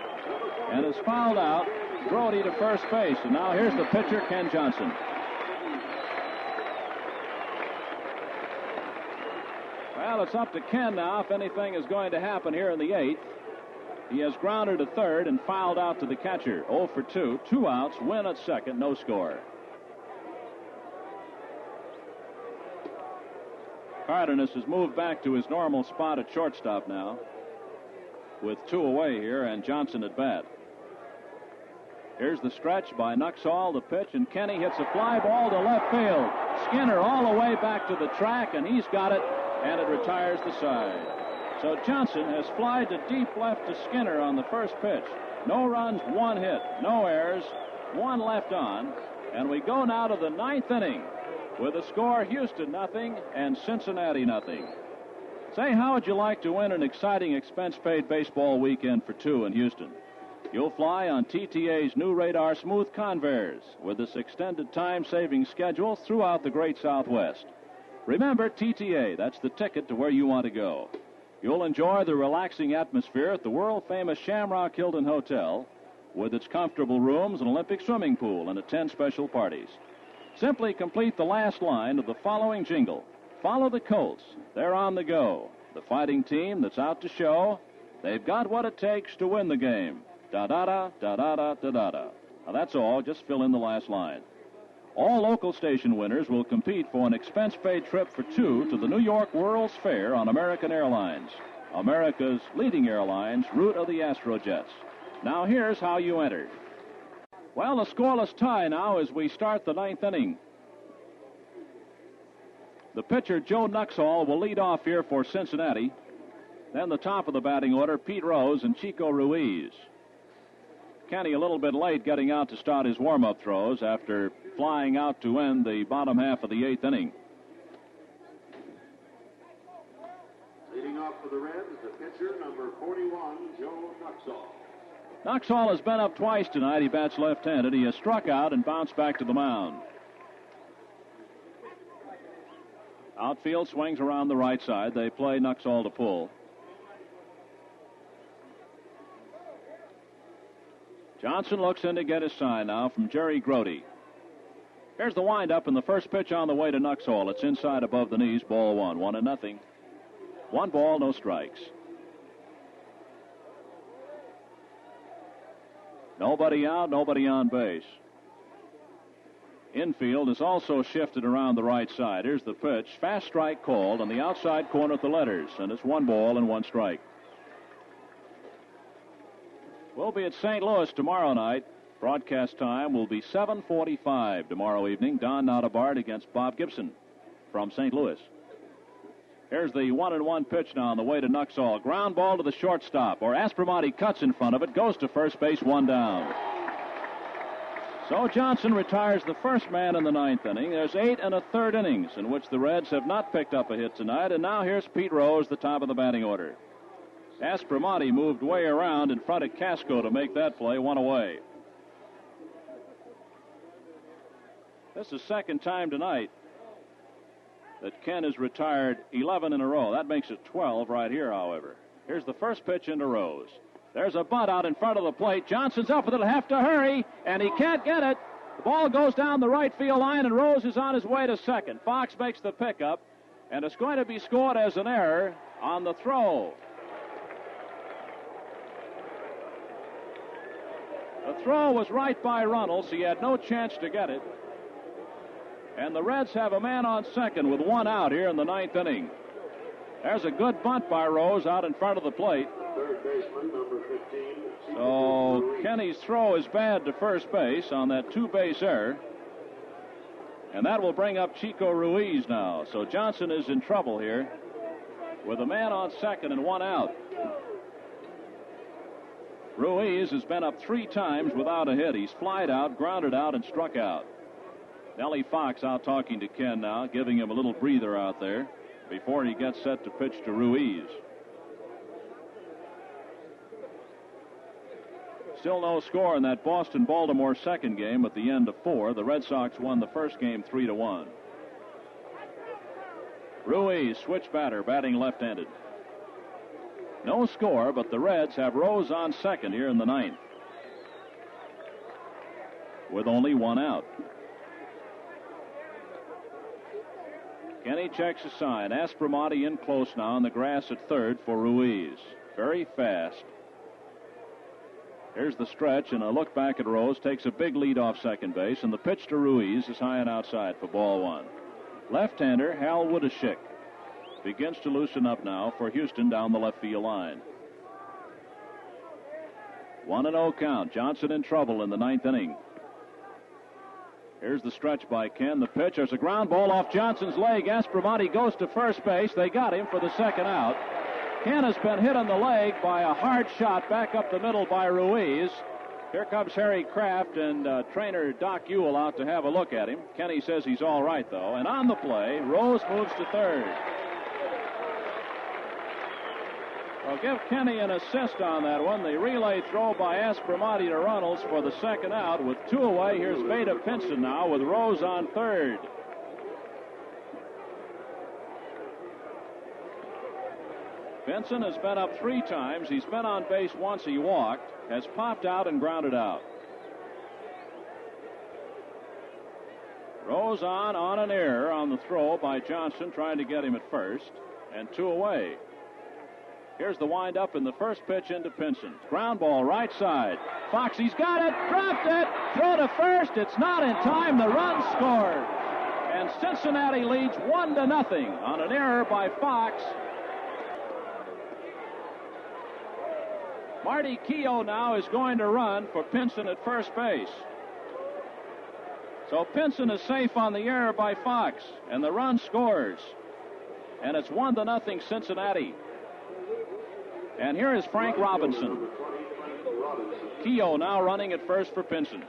and has fouled out Grody to first base. And now here's the pitcher, Ken Johnson. Well, it's up to Ken now if anything is going to happen here in the 8th. He has grounded to third and fouled out to the catcher. 0 for 2. 2 outs. Wynn at second. No score. Cardenas has moved back to his normal spot at shortstop now, with 2 away here and Johnson at bat. Here's the stretch by Nuxhall, the pitch, and Kenny hits a fly ball to left field. Skinner all the way back to the track, and he's got it, and it retires the side. So Johnson has flied to deep left to Skinner on the first pitch. No runs, 1 hit, no errors, 1 left on, and we go now to the 9th inning with a score Houston 0 and Cincinnati 0. Say, how would you like to win an exciting expense-paid baseball weekend for 2 in Houston? You'll fly on TTA's new Radar Smooth Convair with this extended time-saving schedule throughout the great Southwest. Remember, TTA, that's the ticket to where you want to go. You'll enjoy the relaxing atmosphere at the world-famous Shamrock Hilton Hotel with its comfortable rooms, an Olympic swimming pool, and attend special parties. Simply complete the last line of the following jingle. Follow the Colts. They're on the go. The fighting team that's out to show they've got what it takes to win the game. Da-da-da, da-da-da, da-da-da. Now, that's all. Just fill in the last line. All local station winners will compete for an expense-paid trip for 2 to the New York World's Fair on American Airlines, America's leading airlines, route of the Astrojets. Now, here's how you enter. Well, a scoreless tie now as we start the 9th inning. The pitcher, Joe Nuxhall, will lead off here for Cincinnati. Then the top of the batting order, Pete Rose and Chico Ruiz. Kenny a little bit late getting out to start his warm-up throws after flying out to end the bottom half of the 8th inning. Leading off for the Reds, the pitcher, number 41, Joe Nuxhall. Nuxhall has been up twice tonight. He bats left-handed. He has struck out and bounced back to the mound. Outfield swings around the right side. They play Nuxhall to pull. Johnson looks in to get his sign now from Jerry Grody. Here's the windup and the first pitch on the way to Nuxhall. It's inside above the knees, ball 1. 1-0. 1 ball, no strikes. Nobody out, nobody on base. Infield is also shifted around the right side. Here's the pitch. Fast strike called on the outside corner at the letters, and it's 1 ball and 1 strike. We'll be at St. Louis tomorrow night. Broadcast time will be 7:45 tomorrow evening. Don Notabart against Bob Gibson from St. Louis. Here's the 1-1 pitch now on the way to Nuxhall. Ground ball to the shortstop, or Aspromonte cuts in front of it, goes to first base, 1 down. So Johnson retires the first man in the 9th inning. There's 8 1/3 innings in which the Reds have not picked up a hit tonight, and now here's Pete Rose, the top of the batting order. Aspromonte moved way around in front of Casco to make that play, 1 away. This is the second time tonight that Ken has retired 11 in a row. That makes it 12 right here, however. Here's the first pitch into Rose. There's a bunt out in front of the plate. Johnson's up with it. He'll have to hurry, and he can't get it. The ball goes down the right field line, and Rose is on his way to second. Fox makes the pickup, and it's going to be scored as an error on the throw. throw was right by Runnels. He had no chance to get it. And the Reds have a man on second with one out here in the ninth inning. There's a good bunt by Rose out in front of the plate. Third baseman, number 15. So Kenny's throw is bad to first base on that two-base error. And that will bring up Chico Ruiz now. So Johnson is in trouble here with a man on second and one out. Ruiz has been up 3 times without a hit. He's flied out, grounded out, and struck out. Nellie Fox out talking to Ken now, giving him a little breather out there before he gets set to pitch to Ruiz. Still no score in that Boston-Baltimore second game at the end of 4. The Red Sox won the first game 3-1. Ruiz, switch batter, batting left-handed. No score, but the Reds have Rose on second here in the ninth with only one out. Kenny checks a sign. Aspromonte in close now on the grass at third for Ruiz. Very fast. Here's the stretch, and a look back at Rose. Takes a big lead off second base, and the pitch to Ruiz is high and outside for ball 1. Left-hander Hal Woodashik begins to loosen up now for Houston down the left field line. 1-0 count. Johnson in trouble in the ninth inning. Here's the stretch by Ken. The pitch. There's a ground ball off Johnson's leg. Aspromonte goes to first base. They got him for the second out. Ken has been hit on the leg by a hard shot back up the middle by Ruiz. Here comes Harry Kraft and trainer Doc Ewell out to have a look at him. Kenny says he's all right, though. And on the play, Rose moves to third. Well, give Kenny an assist on that one. The relay throw by Aspromonte to Runnels for the second out. With 2 away, here's Vada Pinson now with Rose on third. Pinson has been up 3 times. He's been on base once. He walked, has popped out and grounded out. Rose on an error on the throw by Johnson, trying to get him at first, and 2 away. Here's the windup in the first pitch into Pinson. Ground ball right side. Fox, he's got it, dropped it, throw to first. It's not in time. The run scored. And Cincinnati leads 1-0 on an error by Fox. Marty Keogh now is going to run for Pinson at first base. So Pinson is safe on the error by Fox, and the run scores. And it's 1-0 Cincinnati. And here is Frank Robinson. Keogh now running at first for Pinson.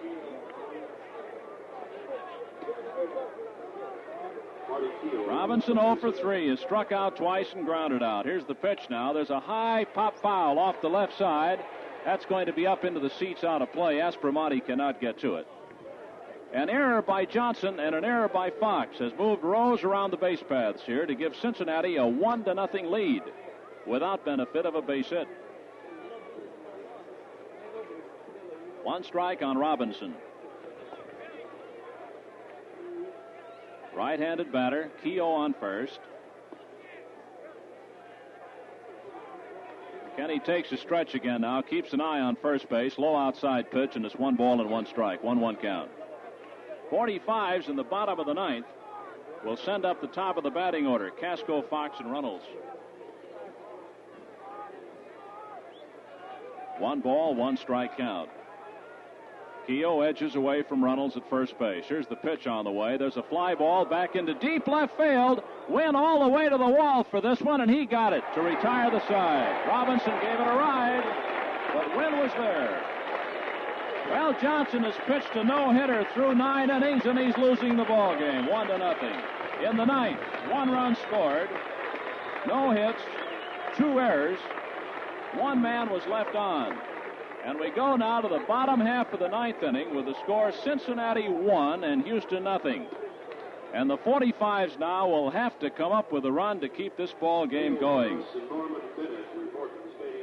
Robinson 0 for 3 is struck out twice and grounded out. Here's the pitch now. There's a high pop foul off the left side. That's going to be up into the seats out of play. Aspromonte cannot get to it. An error by Johnson and an error by Fox has moved Rose around the base paths here to give Cincinnati a 1-0 lead without benefit of a base hit. 1 strike on Robinson. Right-handed batter, Keogh on first. Kenny takes a stretch again now, keeps an eye on first base, low outside pitch, and it's 1 ball and 1 strike, 1-1 count. 45's in the bottom of the ninth will send up the top of the batting order. Casco, Fox, and Runnels. 1 ball, 1 strike count. Keogh edges away from Runnels at first base. Here's the pitch on the way. There's a fly ball back into deep left field. Wynn all the way to the wall for this one, and he got it to retire the side. Robinson gave it a ride, but Wynn was there. Well, Johnson has pitched a no-hitter through 9 innings, and he's losing the ball game, 1-0. In the ninth, 1 run scored, no hits, 2 errors, 1 man was left on. And we go now to the bottom half of the ninth inning with the score Cincinnati 1 and Houston 0. And the 45's now will have to come up with a run to keep this ball game going.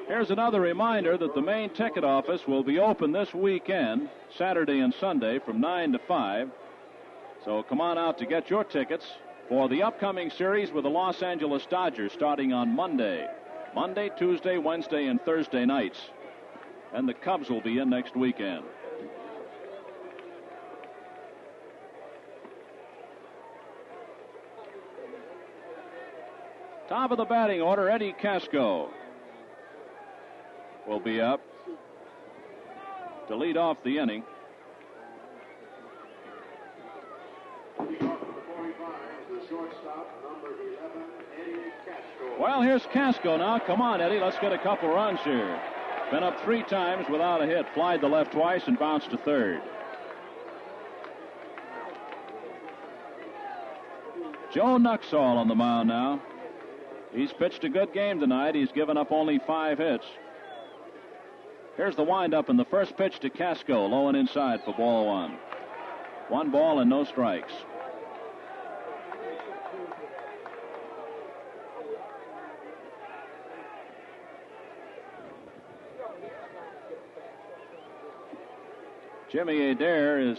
Here's another reminder that the main ticket office will be open this weekend, Saturday and Sunday, from 9 to 5. So come on out to get your tickets for the upcoming series with the Los Angeles Dodgers starting on Monday, Tuesday, Wednesday, and Thursday nights. And the Cubs will be in next weekend. Top of the batting order, Eddie Casco will be up to lead off the inning. Well, here's Casco now. Come on, Eddie. Let's get a couple runs here. Been up 3 times without a hit. Flied the left twice and bounced to third. Joe Nuxhall on the mound now. He's pitched a good game tonight. He's given up only 5 hits. Here's the windup and the first pitch to Casco, low and inside for ball 1. 1 ball and no strikes. Jimmy Adair is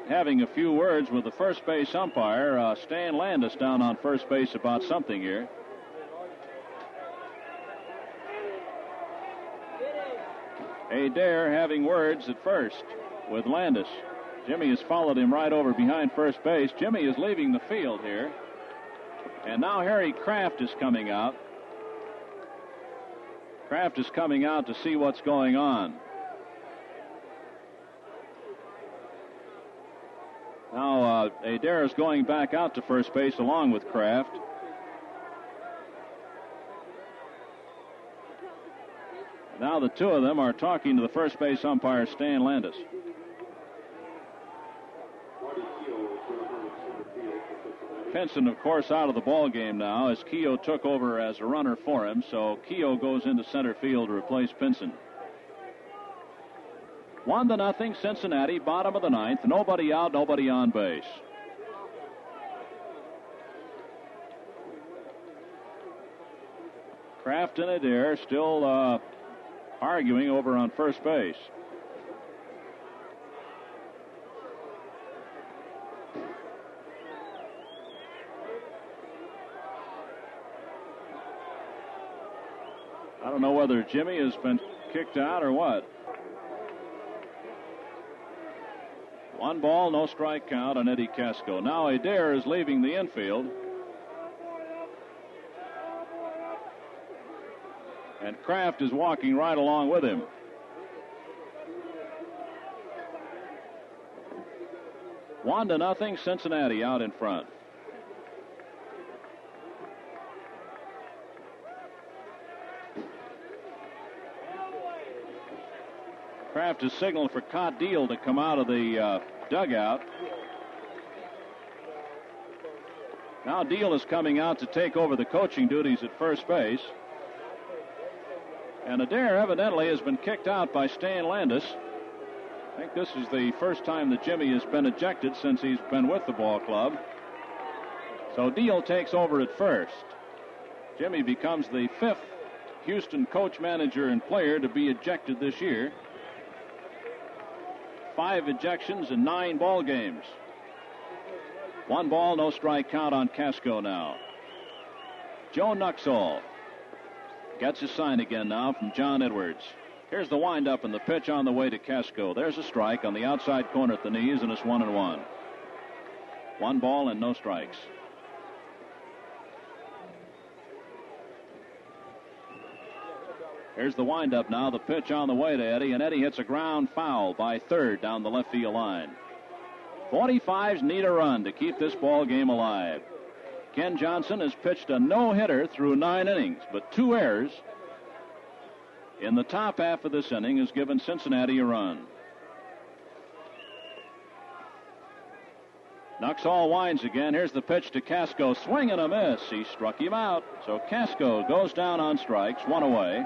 having a few words with the first base umpire, Stan Landis, down on first base about something here. Adair having words at first with Landis. Jimmy has followed him right over behind first base. Jimmy is leaving the field here. And now Harry Kraft is coming out. Kraft is coming out to see what's going on. Now Adair is going back out to first base along with Kraft. Now the two of them are talking to the first base umpire, Stan Landis. Pinson, of course, out of the ball game now as Keogh took over as a runner for him. So Keogh goes into center field to replace Pinson. 1-0 Cincinnati, bottom of the 9th. Nobody out, nobody on base. Kraft and Adair still arguing over on first base. I don't know whether Jimmy has been kicked out or what. 1 ball, no strike count on Eddie Casco. Now Adair is leaving the infield. And Kraft is walking right along with him. One to nothing, Cincinnati out in front. Kraft has signaled for Cott Deal to come out of the dugout. Now Deal is coming out to take over the coaching duties at first base. And Adair evidently has been kicked out by Stan Landis. I think this is the first time that Jimmy has been ejected since he's been with the ball club. So Deal takes over at first. Jimmy becomes the 5th Houston coach, manager, and player to be ejected this year. 5 ejections in 9 ball games. 1 ball, no strike count on Casco now. Joe Nuxhall gets his sign again now from John Edwards. Here's the windup and the pitch on the way to Casco. There's a strike on the outside corner at the knees, and it's 1-1. 1 ball and no strikes. Here's the windup now, the pitch on the way to Eddie, and Eddie hits a ground foul by third down the left field line. 45s need a run to keep this ball game alive. Ken Johnson has pitched a no-hitter through 9 innings, but 2 errors in the top half of this inning has given Cincinnati a run. Nuxhall winds again. Here's the pitch to Casco. Swing and a miss. He struck him out. So Casco goes down on strikes, 1 away.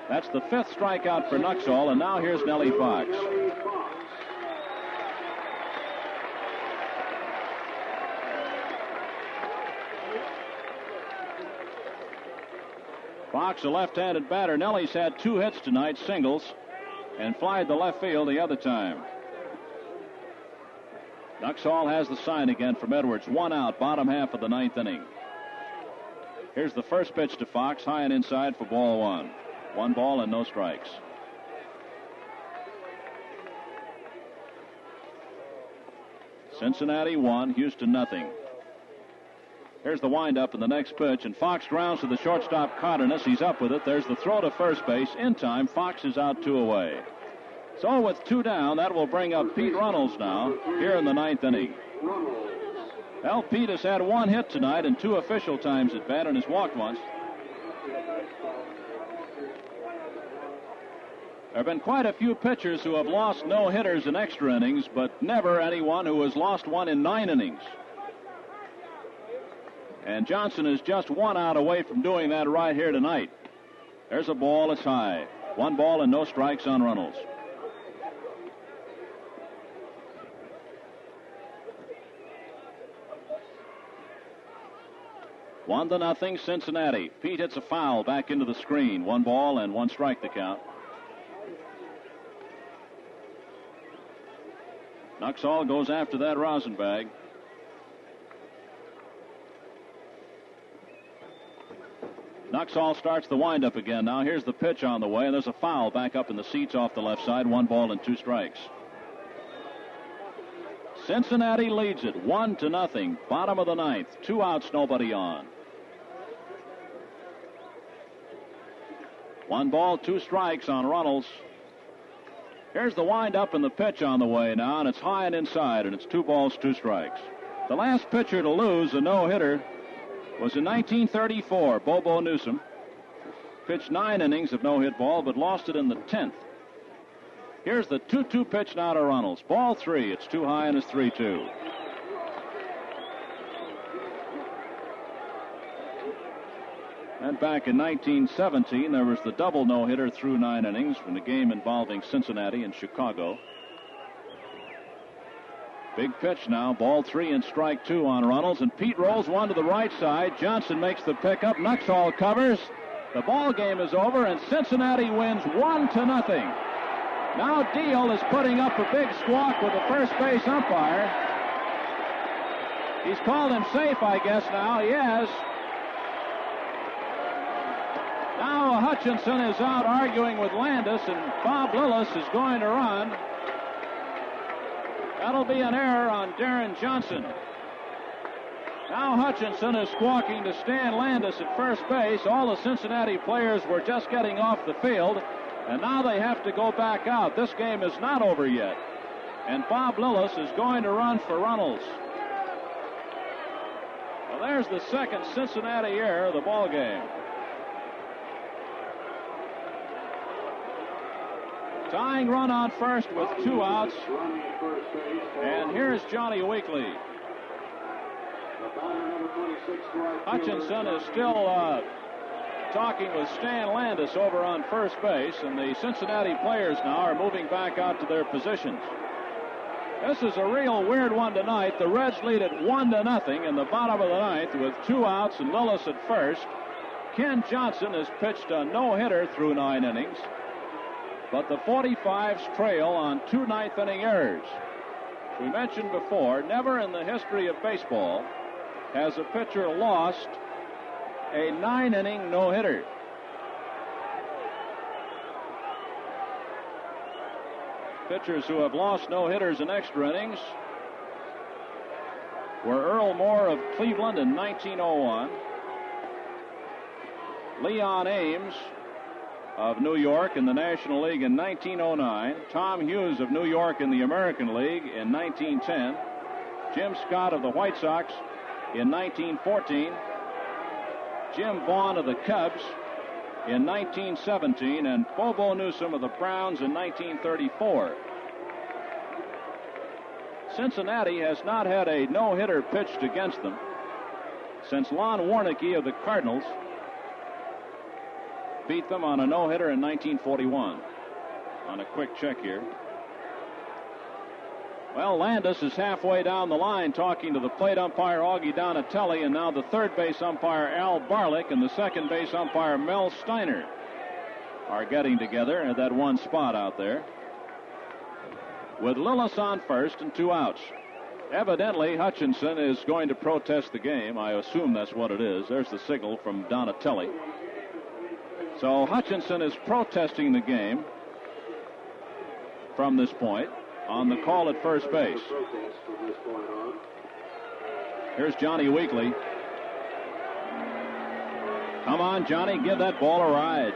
That's the 5th strikeout for Nuxhall, and now here's Nellie Fox. Fox, a left-handed batter. Nellie's had 2 hits tonight, singles, and flied the left field the other time. Nuxhall has the sign again from Edwards. 1 out, bottom half of the 9th inning. Here's the first pitch to Fox, high and inside for ball 1. 1 ball and no strikes. Cincinnati 1, Houston nothing. Here's the windup and the next pitch, and Fox grounds to the shortstop Cardenas. He's up with it. There's the throw to first base. In time, Fox is out 2 away. So with 2 down, that will bring up Pete Runnels now here in the 9th inning. Well, Pete has had 1 hit tonight and 2 official times at bat and has walked once. There have been quite a few pitchers who have lost no-hitters in extra innings, but never anyone who has lost one in 9 innings. And Johnson is just 1 out away from doing that right here tonight. There's a ball. It's high. 1 ball and no strikes on Runnels. One to nothing, Cincinnati. Pete hits a foul back into the screen. 1 ball and 1 strike to count. Nuxhall goes after that Rosenbag. Nuxhall starts the windup again. Now here's the pitch on the way, and there's a foul back up in the seats off the left side. 1 ball and 2 strikes. Cincinnati leads it 1-0. Bottom of the 9th. 2 outs, nobody on. 1 ball, 2 strikes on Runnels. Here's the windup and the pitch on the way now, and it's high and inside, and it's 2 balls, 2 strikes. The last pitcher to lose a no-hitter was in 1934, Bobo Newsom. Pitched 9 innings of no-hit ball, but lost it in the 10th. Here's the 2-2 pitch now to Runnels. Ball 3. It's too high and it's 3-2. And back in 1917, there was the double no-hitter through 9 innings from the game involving Cincinnati and Chicago. Big pitch now, ball 3 and strike 2 on Runnels, and Pete rolls one to the right side. Johnson makes the pickup. Nuxhall covers. The ball game is over, and Cincinnati wins 1-0. Now Deal is putting up a big squawk with the first base umpire. He's called him safe, I guess now. He has. Now Hutchinson is out arguing with Landis, and Bob Lillis is going to run. That'll be an error on Deron Johnson. Now Hutchinson is squawking to Stan Landis at first base. All the Cincinnati players were just getting off the field, and now they have to go back out. This game is not over yet. And Bob Lillis is going to run for Runnels. Well, there's the second Cincinnati error of the ball game. Tying run on first with 2 outs. And here's Johnny Weekly. Hutchinson is still talking with Stan Landis over on first base, and the Cincinnati players now are moving back out to their positions. This is a real weird one tonight. The Reds lead it 1-0 in the bottom of the 9th with 2 outs and Lillis at first. Ken Johnson has pitched a no-hitter through 9 innings. But the 45s trail on 2 ninth-inning errors. We mentioned before, never in the history of baseball has a pitcher lost a 9-inning no-hitter. Pitchers who have lost no-hitters in extra innings were Earl Moore of Cleveland in 1901, Leon Ames of New York in the National League in 1909, Tom Hughes of New York in the American League in 1910, Jim Scott of the White Sox in 1914, Jim Vaughn of the Cubs in 1917, and Bobo Newsom of the Browns in 1934. Cincinnati has not had a no-hitter pitched against them since Lon Warneke of the Cardinals beat them on a no-hitter in 1941. On a quick check here. Well, Landis is halfway down the line talking to the plate umpire Augie Donatelli, and now the third base umpire Al Barlick and the second base umpire Mel Steiner are getting together at that one spot out there. With Lillis on first and 2 outs. Evidently, Hutchinson is going to protest the game. I assume that's what it is. There's the signal from Donatelli. So Hutchinson is protesting the game from this point on the call at first base. Here's Johnny Weekly. Come on, Johnny, give that ball a ride.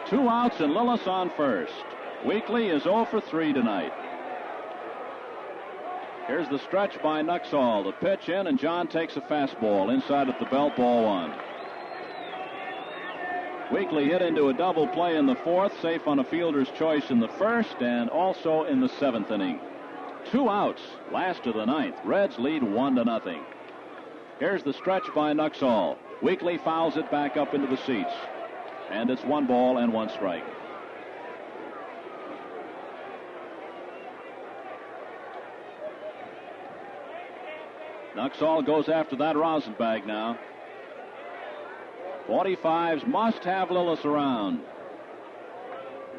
2 outs and Lillis on first. Weekly is 0 for 3 tonight. Here's the stretch by Nuxhall. The pitch in, and John takes a fastball inside at the belt, ball 1. Weekly hit into a double play in the 4th, safe on a fielder's choice in the 1st, and also in the 7th inning. 2 outs, last of the 9th. Reds lead 1-0. Here's the stretch by Nuxhall. Weekly fouls it back up into the seats, and it's 1 ball and 1 strike. Nuxhall goes after that rosin bag now. 45s must have Lillis around.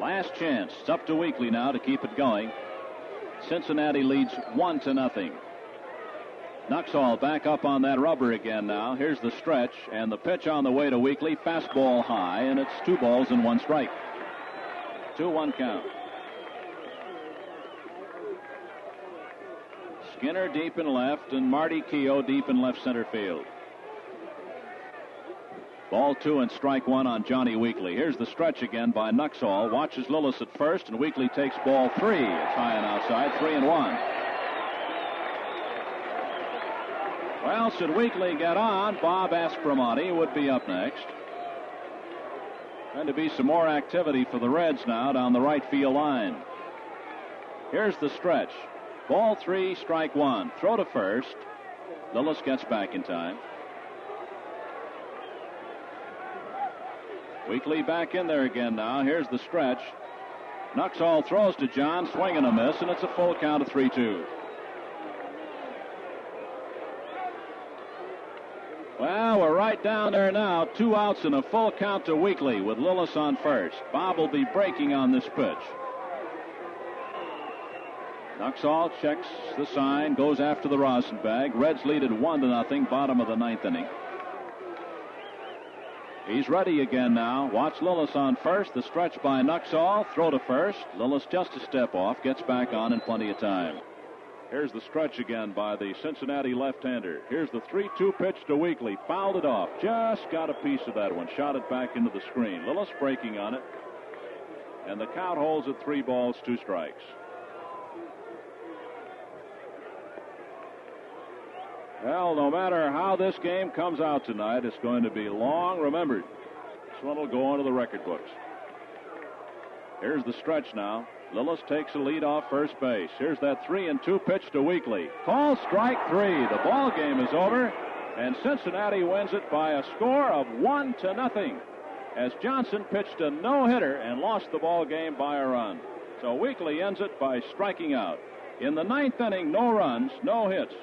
Last chance. It's up to Weekly now to keep it going. Cincinnati leads 1-0. Nuxhall back up on that rubber again now. Here's the stretch, and the pitch on the way to Weekly. Fastball high, and it's 2 balls and 1 strike. 2-1 count. Skinner deep in left, and Marty Keogh deep in left center field. Ball 2 and strike 1 on Johnny Weekly. Here's the stretch again by Nuxhall. Watches Lillis at first, and Weekly takes ball 3. It's high and outside, 3-1. Well, should Weekly get on, Bob Aspromonte would be up next. Going to be some more activity for the Reds now down the right field line. Here's the stretch. Ball 3, strike 1. Throw to first. Lillis gets back in time. Weekly back in there again now. Here's the stretch. Nuxhall throws to John, swing and a miss, and it's a full count of 3-2. Well, we're right down there now. 2 outs and a full count to Weekly with Lillis on first. Bob will be breaking on this pitch. Nuxhall checks the sign, goes after the rosin bag. Reds lead at 1-0, bottom of the 9th inning. He's ready again now. Watch Lillis on first. The stretch by Nuxhall. Throw to first. Lillis just a step off. Gets back on in plenty of time. Here's the stretch again by the Cincinnati left-hander. Here's the 3-2 pitch to Weekly. Fouled it off. Just got a piece of that one. Shot it back into the screen. Lillis breaking on it. And the count holds at 3 balls, 2 strikes. Well, no matter how this game comes out tonight, it's going to be long remembered. This one will go onto the record books. Here's the stretch now. Lillis takes a lead off first base. Here's that 3-2 pitch to Weekly. Call strike 3. The ball game is over, and Cincinnati wins it by a score of 1-0 as Johnson pitched a no-hitter and lost the ball game by a run. So Weekly ends it by striking out. In the 9th inning, no runs, no hits.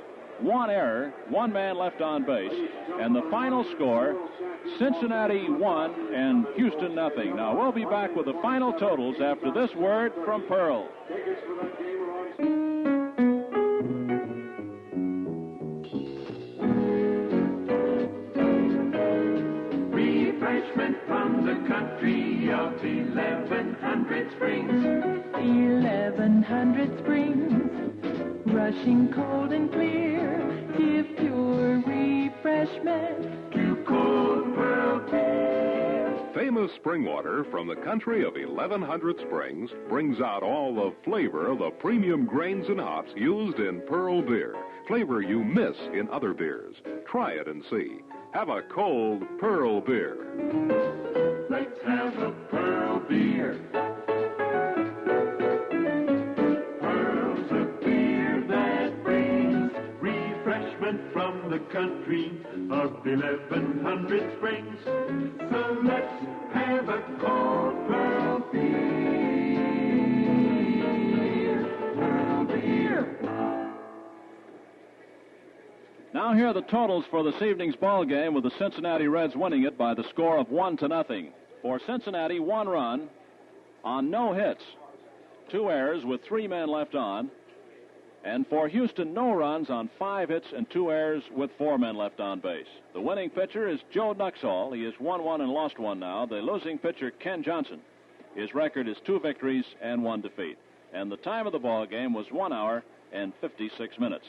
1 error, 1 man left on base, and the final score, Cincinnati 1 and Houston 0. Now we'll be back with the final totals after this word from Pearl. Refreshment from the country of 1100 Springs. 1100 Springs, rushing cold and clear, give pure refreshment to cold Pearl beer. Famous spring water from the country of 1100 Springs brings out all the flavor of the premium grains and hops used in Pearl beer. Flavor you miss in other beers. Try it and see. Have a cold Pearl beer. Let's have a Pearl beer. Pearl's a beer that brings refreshment from the country of 1100 Springs. So let's have a cold Pearl beer. Pearl beer. Now here are the totals for this evening's ball game, with the Cincinnati Reds winning it by the score of 1-0. For Cincinnati, 1 run on no hits, 2 errors with 3 men left on. And for Houston, no runs on 5 hits and 2 errors with 4 men left on base. The winning pitcher is Joe Nuxhall. He has won 1 and lost 1 now. The losing pitcher, Ken Johnson. His record is 2 victories and 1 defeat. And the time of the ball game was 1 hour and 56 minutes.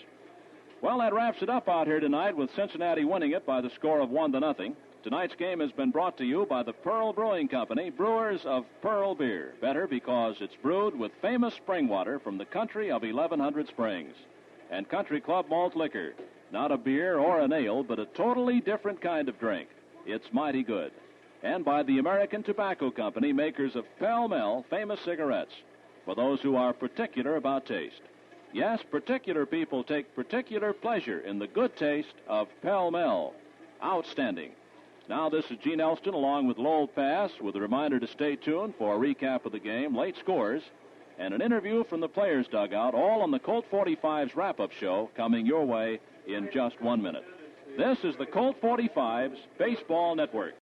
Well, that wraps it up out here tonight with Cincinnati winning it by the score of 1-0. Tonight's game has been brought to you by the Pearl Brewing Company, brewers of Pearl beer. Better because it's brewed with famous spring water from the country of 1100 springs. And Country Club malt liquor. Not a beer or an ale, but a totally different kind of drink. It's mighty good. And by the American Tobacco Company, makers of Pall Mall famous cigarettes, for those who are particular about taste. Yes, particular people take particular pleasure in the good taste of Pall Mall. Outstanding. Now, this is Gene Elston along with Lowell Pass with a reminder to stay tuned for a recap of the game, late scores, and an interview from the players' dugout, all on the Colt 45's wrap-up show coming your way in just 1 minute. This is the Colt 45's Baseball Network.